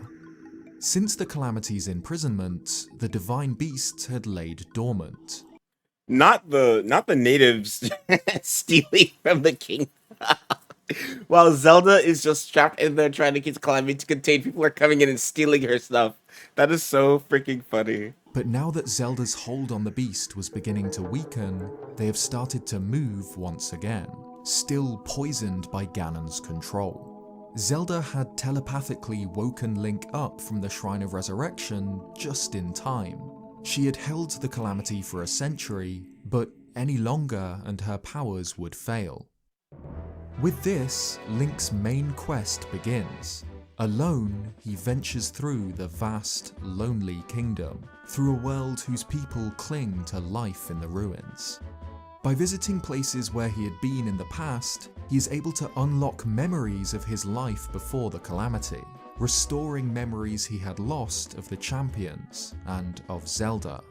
Since the Calamity's imprisonment, the divine beasts had laid dormant. Not the natives stealing from the king. While Zelda is just trapped in there trying to keep the calamity to contain, people are coming in and stealing her stuff. That is so freaking funny. But now that Zelda's hold on the beast was beginning to weaken, they have started to move once again. still poisoned by Ganon's control. Zelda had telepathically woken Link up from the Shrine of Resurrection just in time. She had held the calamity for a century, but any longer and her powers would fail. With this, Link's main quest begins. Alone, he ventures through the vast, lonely kingdom, through a world whose people cling to life in the ruins. By visiting places where he had been in the past, he is able to unlock memories of his life before the calamity, restoring memories he had lost of the champions and of Zelda.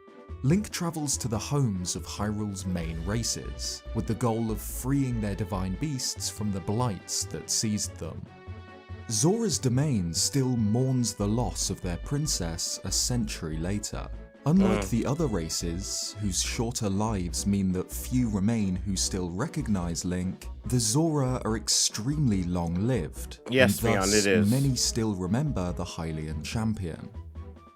Link travels to the homes of Hyrule's main races, with the goal of freeing their divine beasts from the blights that seized them. Zora's domain still mourns the loss of their princess a century later. Unlike the other races, whose shorter lives mean that few remain who still recognize Link, the Zora are extremely long-lived, Yes, and Leon, thus it is. many still remember the Hylian champion.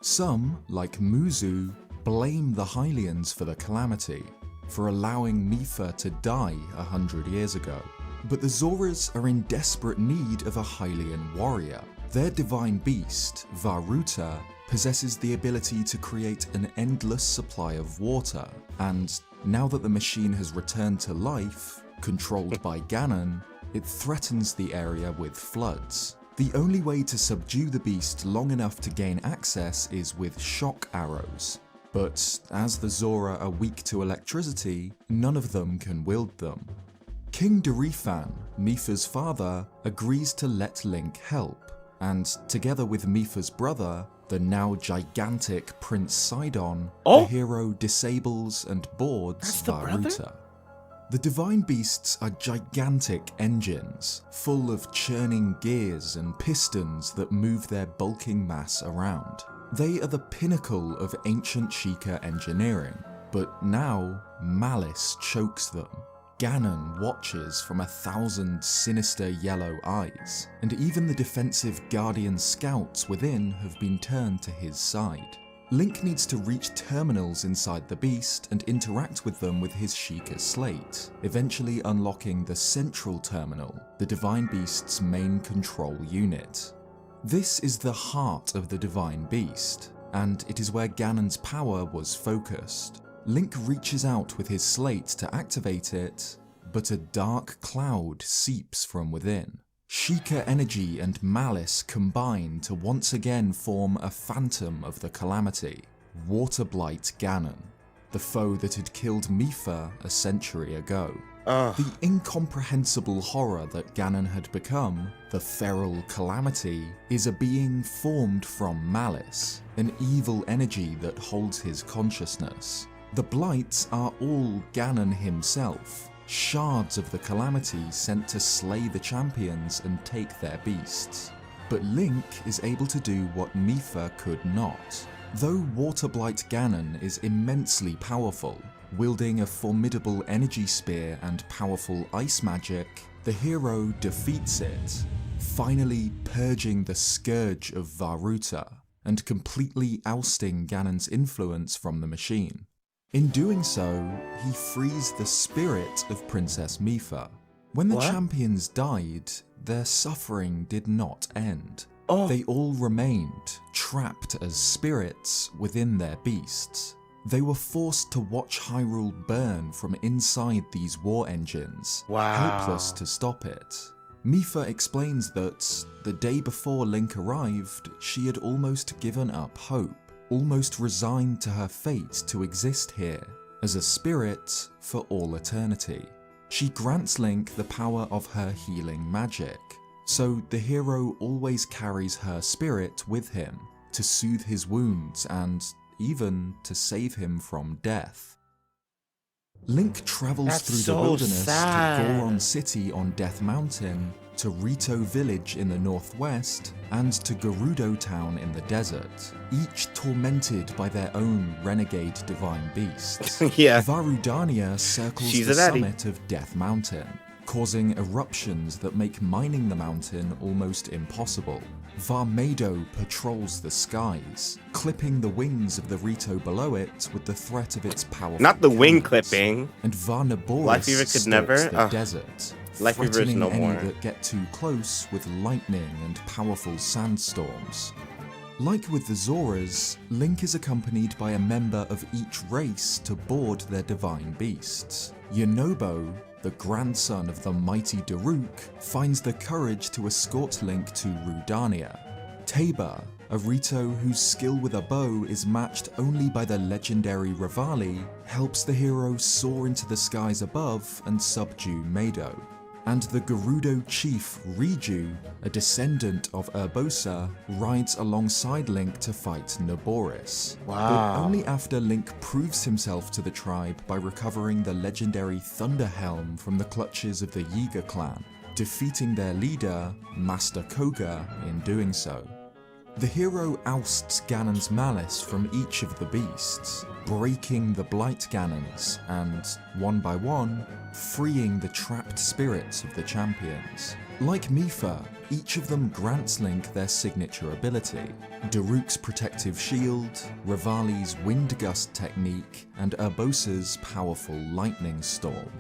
Some, like Muzu, blame the Hylians for the calamity, for allowing Mipha to die 100 years ago. But the Zoras are in desperate need of a Hylian warrior. Their divine beast, Varuta, possesses the ability to create an endless supply of water, and now that the machine has returned to life, controlled by Ganon, it threatens the area with floods. The only way to subdue the beast long enough to gain access is with shock arrows. But as the Zora are weak to electricity, none of them can wield them. King Dorephan, Mipha's father, agrees to let Link help, and together with Mipha's brother, the now gigantic Prince Sidon, the hero disables and boards Varuta. The divine beasts are gigantic engines, full of churning gears and pistons that move their bulking mass around. They are the pinnacle of ancient Sheikah engineering, but now malice chokes them. Ganon watches from 1,000 sinister yellow eyes, and even the defensive Guardian scouts within have been turned to his side. Link needs to reach terminals inside the beast and interact with them with his Sheikah slate, eventually unlocking the central terminal, the divine beast's main control unit. This is the heart of the divine beast, and it is where Ganon's power was focused. Link reaches out with his slate to activate it, but a dark cloud seeps from within. Sheikah energy and malice combine to once again form a phantom of the calamity, Waterblight Ganon, the foe that had killed Mipha a century ago. The incomprehensible horror that Ganon had become, the feral calamity, is a being formed from malice, an evil energy that holds his consciousness. The blights are all Ganon himself, shards of the calamity sent to slay the champions and take their beasts. But Link is able to do what Mipha could not. Though Waterblight Ganon is immensely powerful, wielding a formidable energy spear and powerful ice magic, the hero defeats it, finally purging the scourge of Varuta and completely ousting Ganon's influence from the machine. In doing so, he frees the spirit of Princess Mipha. When the champions died, their suffering did not end. They all remained trapped as spirits within their beasts. They were forced to watch Hyrule burn from inside these war engines, helpless to stop it. Mipha explains that the day before Link arrived, she had almost given up hope, almost resigned to her fate to exist here, as a spirit for all eternity. She grants Link the power of her healing magic, so the hero always carries her spirit with him to soothe his wounds and even to save him from death. Link travels through the wilderness to Goron City on Death Mountain, to Rito Village in the northwest, and to Gerudo Town in the desert, each tormented by their own renegade divine beasts. Varudania circles the summit of Death Mountain, causing eruptions that make mining the mountain almost impossible. Varmado patrols the skies, clipping the wings of the Rito below it with the threat of its powerful Not the wing cannons. clipping. And Varnaboris stalks the desert, Life Reaver is threatening no any more. that get too close with lightning and powerful sandstorms. Like with the Zoras, Link is accompanied by a member of each race to board their divine beasts. Yonobo, the grandson of the mighty Daruk, finds the courage to escort Link to Rudania. Tabor, a Rito whose skill with a bow is matched only by the legendary Revali, helps the hero soar into the skies above and subdue Mado. And the Gerudo chief Riju, a descendant of Urbosa, rides alongside Link to fight Naboris. Wow. But only after Link proves himself to the tribe by recovering the legendary Thunder Helm from the clutches of the Yiga clan, defeating their leader, Master Koga, in doing so. The hero ousts Ganon's malice from each of the beasts, breaking the Blight Ganons and, one by one, freeing the trapped spirits of the champions. Like Mipha, each of them grants Link their signature ability: Daruk's protective shield, Revali's wind gust technique, and Urbosa's powerful lightning storm.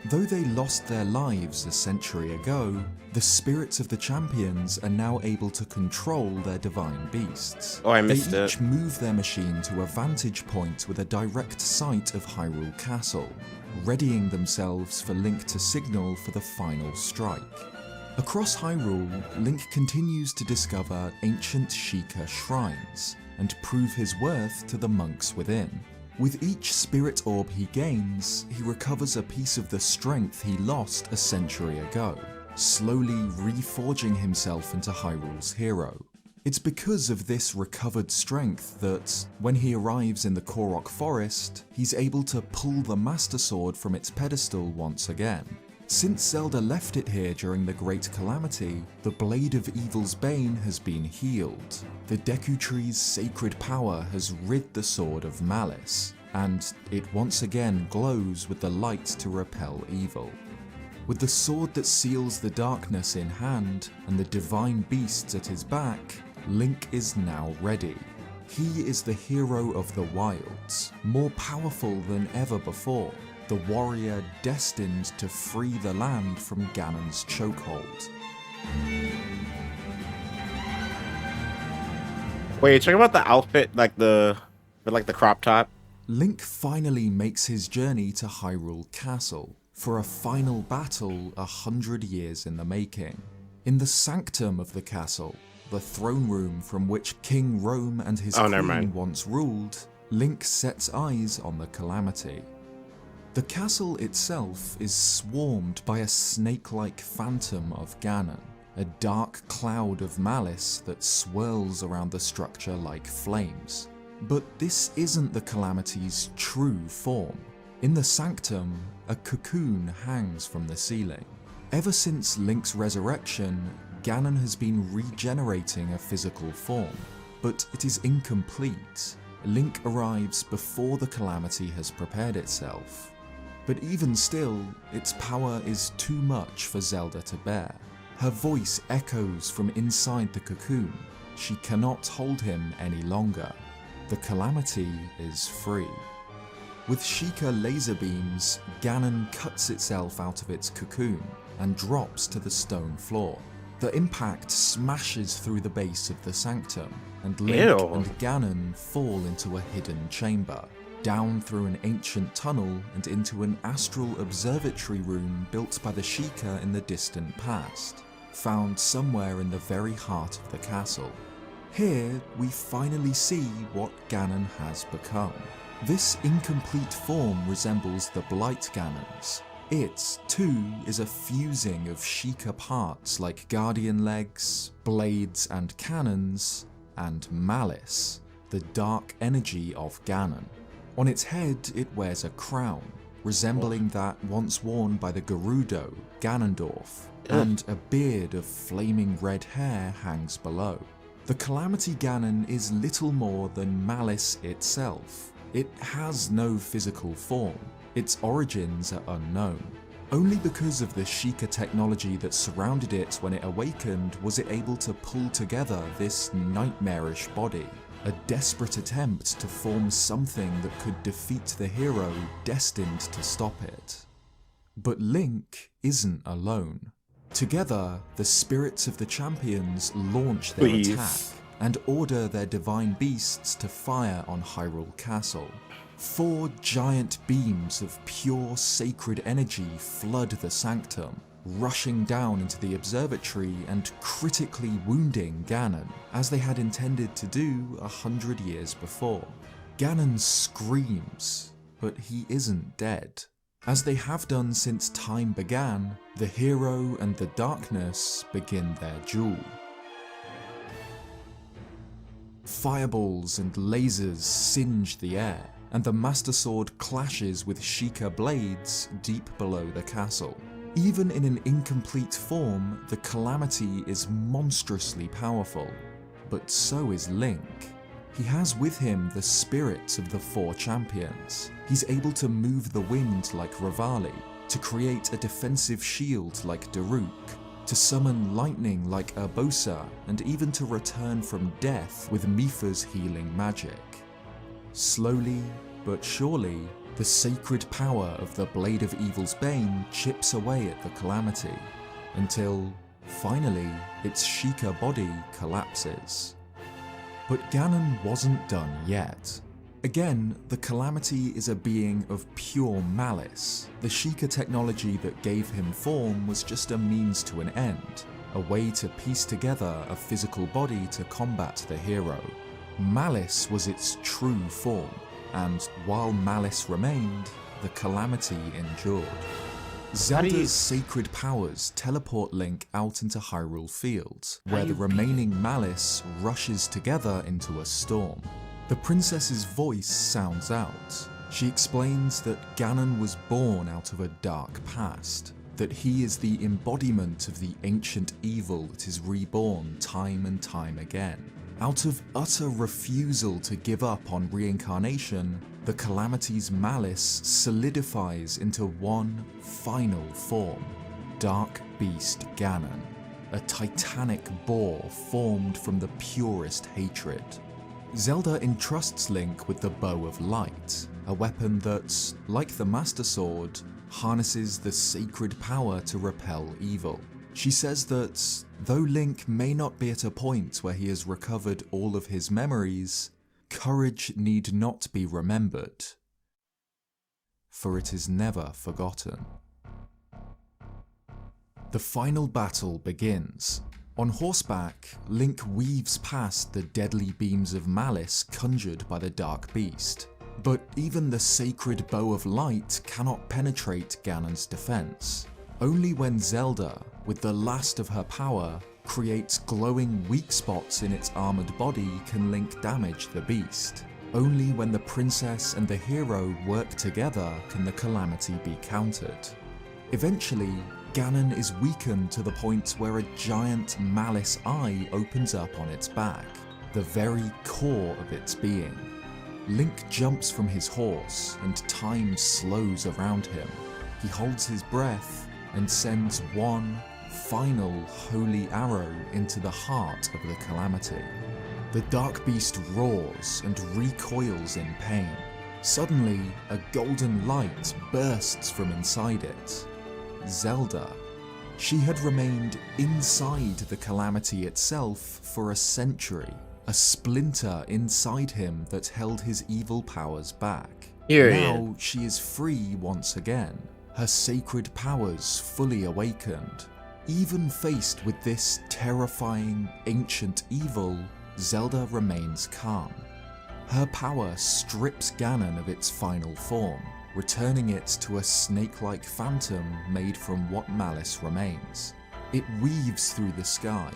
Though they lost their lives a century ago, the spirits of the champions are now able to control their divine beasts. Oh, I missed They it. each move their machine to a vantage point with a direct sight of Hyrule Castle, readying themselves for Link to signal for the final strike. Across Hyrule, Link continues to discover ancient Sheikah shrines and prove his worth to the monks within. With each spirit orb he gains, he recovers a piece of the strength he lost a century ago, slowly reforging himself into Hyrule's hero. It's because of this recovered strength that, when he arrives in the Korok Forest, he's able to pull the Master Sword from its pedestal once again. Since Zelda left it here during the Great Calamity, the Blade of Evil's Bane has been healed. The Deku Tree's sacred power has rid the Sword of malice, and it once again glows with the light to repel evil. With the sword that seals the darkness in hand and the divine beasts at his back, Link is now ready. He is the hero of the wilds, more powerful than ever before, the warrior destined to free the land from Ganon's chokehold. Wait, you're talking about the outfit, like the crop top? Link finally makes his journey to Hyrule Castle for a final battle 100 years in the making. In the sanctum of the castle, the throne room from which King Rome and his queen once ruled, Link sets eyes on the Calamity. The castle itself is swarmed by a snake-like phantom of Ganon, a dark cloud of malice that swirls around the structure like flames. But this isn't the Calamity's true form. In the sanctum, a cocoon hangs from the ceiling. Ever since Link's resurrection, Ganon has been regenerating a physical form, but it is incomplete. Link arrives before the Calamity has prepared itself. But even still, its power is too much for Zelda to bear. Her voice echoes from inside the cocoon. She cannot hold him any longer. The Calamity is free. With Sheikah laser beams, Ganon cuts itself out of its cocoon and drops to the stone floor. The impact smashes through the base of the sanctum, and Link and Ganon fall into a hidden chamber, down through an ancient tunnel and into an astral observatory room built by the Sheikah in the distant past, found somewhere in the very heart of the castle. Here, we finally see what Ganon has become. This incomplete form resembles the Blight Ganons. It, too, is a fusing of Sheikah parts like guardian legs, blades and cannons, and malice, the dark energy of Ganon. On its head, it wears a crown, resembling that once worn by the Gerudo, Ganondorf, and a beard of flaming red hair hangs below. The Calamity Ganon is little more than malice itself. It has no physical form. Its origins are unknown. Only because of the Sheikah technology that surrounded it when it awakened was it able to pull together this nightmarish body, a desperate attempt to form something that could defeat the hero destined to stop it. But Link isn't alone. Together, the spirits of the champions launch their attack and order their divine beasts to fire on Hyrule Castle. 4 giant beams of pure sacred energy flood the sanctum, rushing down into the observatory and critically wounding Ganon, as they had intended to do 100 years before. Ganon screams, but he isn't dead. As they have done since time began, the hero and the darkness begin their duel. Fireballs and lasers singe the air, and the Master Sword clashes with Sheikah blades deep below the castle. Even in an incomplete form, the Calamity is monstrously powerful, but so is Link. He has with him the spirits of the 4 champions. He's able to move the wind like Revali, to create a defensive shield like Daruk, to summon lightning like Urbosa, and even to return from death with Mipha's healing magic. Slowly but surely, the sacred power of the Blade of Evil's Bane chips away at the Calamity, until, finally, its Sheikah body collapses. But Ganon wasn't done yet. Again, the Calamity is a being of pure malice. The Sheikah technology that gave him form was just a means to an end, a way to piece together a physical body to combat the hero. Malice was its true form, and while malice remained, the Calamity endured. Zelda's sacred powers teleport Link out into Hyrule Fields, where the remaining malice rushes together into a storm. The princess's voice sounds out. She explains that Ganon was born out of a dark past, that he is the embodiment of the ancient evil that is reborn time and time again. Out of utter refusal to give up on reincarnation, the Calamity's malice solidifies into one final form, Dark Beast Ganon, a titanic boar formed from the purest hatred. Zelda entrusts Link with the Bow of Light, a weapon that, like the Master Sword, harnesses the sacred power to repel evil. She says that, though Link may not be at a point where he has recovered all of his memories, courage need not be remembered, for it is never forgotten. The final battle begins. On horseback, Link weaves past the deadly beams of malice conjured by the Dark Beast, but even the sacred Bow of Light cannot penetrate Ganon's defense. Only when Zelda, with the last of her power, creates glowing weak spots in its armored body can Link damage the beast. Only when the princess and the hero work together can the Calamity be countered. Eventually, Ganon is weakened to the point where a giant malice eye opens up on its back, the very core of its being. Link jumps from his horse and time slows around him. He holds his breath and sends one final holy arrow into the heart of the Calamity. The Dark Beast roars and recoils in pain. Suddenly, a golden light bursts from inside it. Zelda. She had remained inside the Calamity itself for a century, a splinter inside him that held his evil powers back. Now she is free once again, her sacred powers fully awakened. Even faced with this terrifying, ancient evil, Zelda remains calm. Her power strips Ganon of its final form, returning it to a snake-like phantom made from what malice remains. It weaves through the sky,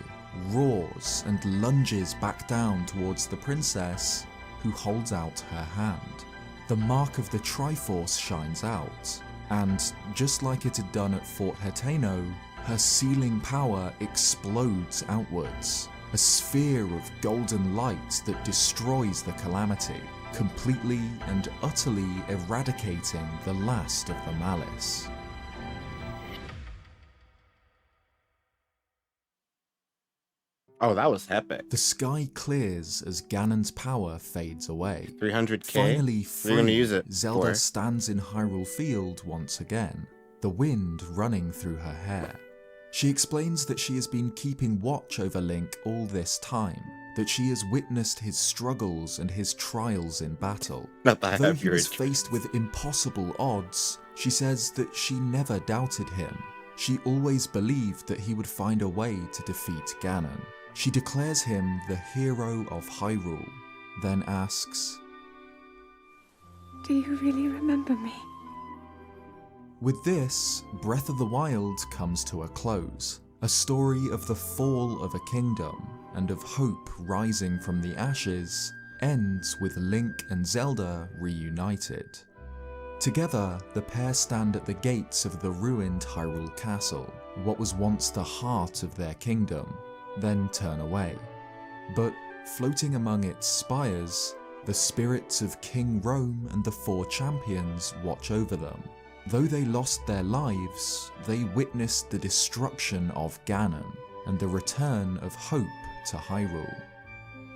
roars, and lunges back down towards the princess, who holds out her hand. The mark of the Triforce shines out, and just like it had done at Fort Hetano, her sealing power explodes outwards, a sphere of golden light that destroys the Calamity, completely and utterly eradicating the last of the malice. Oh, that was epic. The sky clears as Ganon's power fades away. 300k? Finally We're gonna free, use it Zelda for. stands in Hyrule Field once again. the wind running through her hair. She explains that she has been keeping watch over Link all this time, that she has witnessed his struggles and his trials in battle. Not that Though he was faced with impossible odds, she says that she never doubted him. She always believed that he would find a way to defeat Ganon. She declares him the hero of Hyrule, then asks, Do you really remember me? With this, Breath of the Wild comes to a close. A story of the fall of a kingdom and of hope rising from the ashes ends with Link and Zelda reunited. Together, the pair stand at the gates of the ruined Hyrule Castle, what was once the heart of their kingdom, then turn away. But floating among its spires, the spirits of King Rome and the four champions watch over them. Though they lost their lives, they witnessed the destruction of Ganon and the return of hope to Hyrule.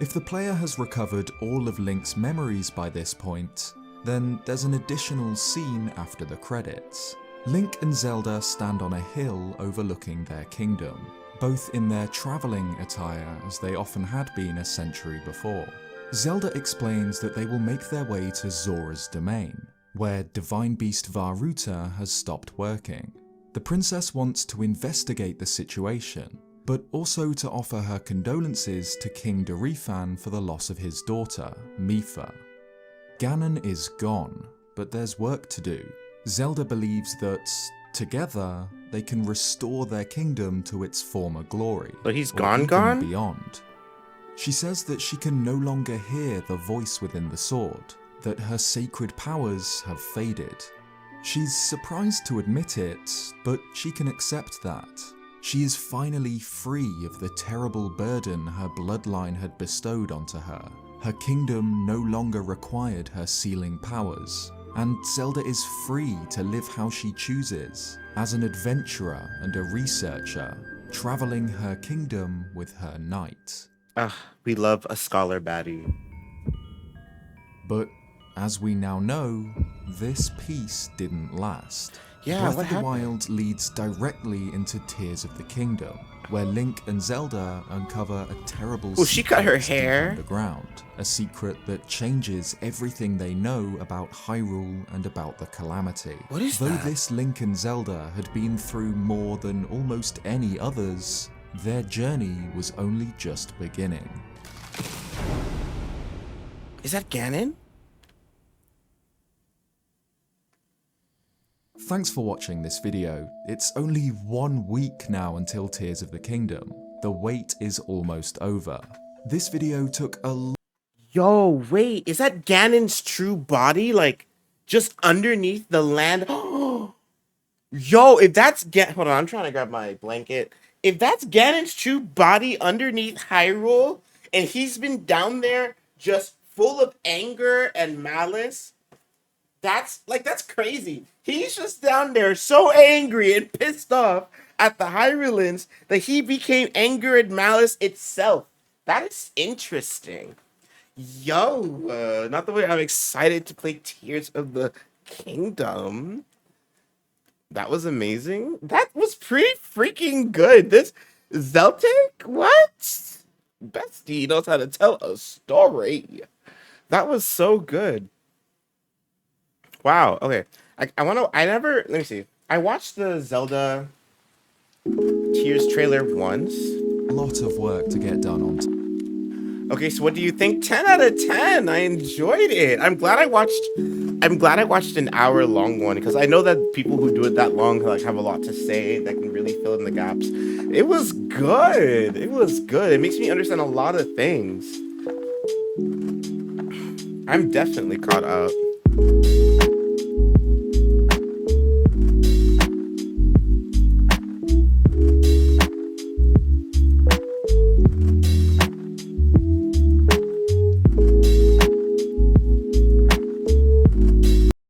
If the player has recovered all of Link's memories by this point, then there's an additional scene after the credits. Link and Zelda stand on a hill overlooking their kingdom, both in their travelling attire as they often had been a century before. Zelda explains that they will make their way to Zora's domain, where Divine Beast Varuta has stopped working. The princess wants to investigate the situation, but also to offer her condolences to King Darifan for the loss of his daughter, Mipha. Ganon is gone, but there's work to do. Zelda believes that, together, they can restore their kingdom to its former glory. But he's or gone, even gone? beyond. She says that she can no longer hear the voice within the sword, that her sacred powers have faded. She's surprised to admit it, but she can accept that. She is finally free of the terrible burden her bloodline had bestowed onto her. Her kingdom no longer required her sealing powers, and Zelda is free to live how she chooses, as an adventurer and a researcher, traveling her kingdom with her knight. We love a scholar baddie. But as we now know, this peace didn't last. Yeah, Breath what of the happened? Wild leads directly into Tears of the Kingdom, where Link and Zelda uncover a terrible Oh, she cut her secret deep hair. underground, a secret that changes everything they know about Hyrule and about the Calamity. What is Though that? this Link and Zelda had been through more than almost any others, their journey was only just beginning. Is that Ganon? Thanks for watching this video. It's only 1 week now until Tears of the Kingdom. The wait is almost over. This video took a Yo, wait, is that Ganon's true body? Like, just underneath the land? Yo, if that's hold on, I'm trying to grab my blanket. If that's Ganon's true body underneath Hyrule, and he's been down there just full of anger and malice, that's crazy. He's just down there so angry and pissed off at the Hyruleans that he became anger and malice itself. That is interesting. Yo, not the way I'm excited to play Tears of the Kingdom. That was amazing. That was pretty freaking good. This Zeltic? What? Bestie knows how to tell a story. That was so good. Wow. Okay. Let me see. I watched the Zelda Tears trailer once. lot of work to get done on. Okay, so what do you think? 10 out of 10. I enjoyed it. I'm glad I watched an hour-long one, because I know that people who do it that long like have a lot to say that can really fill in the gaps. It was good. It was good. It makes me understand a lot of things. I'm definitely caught up.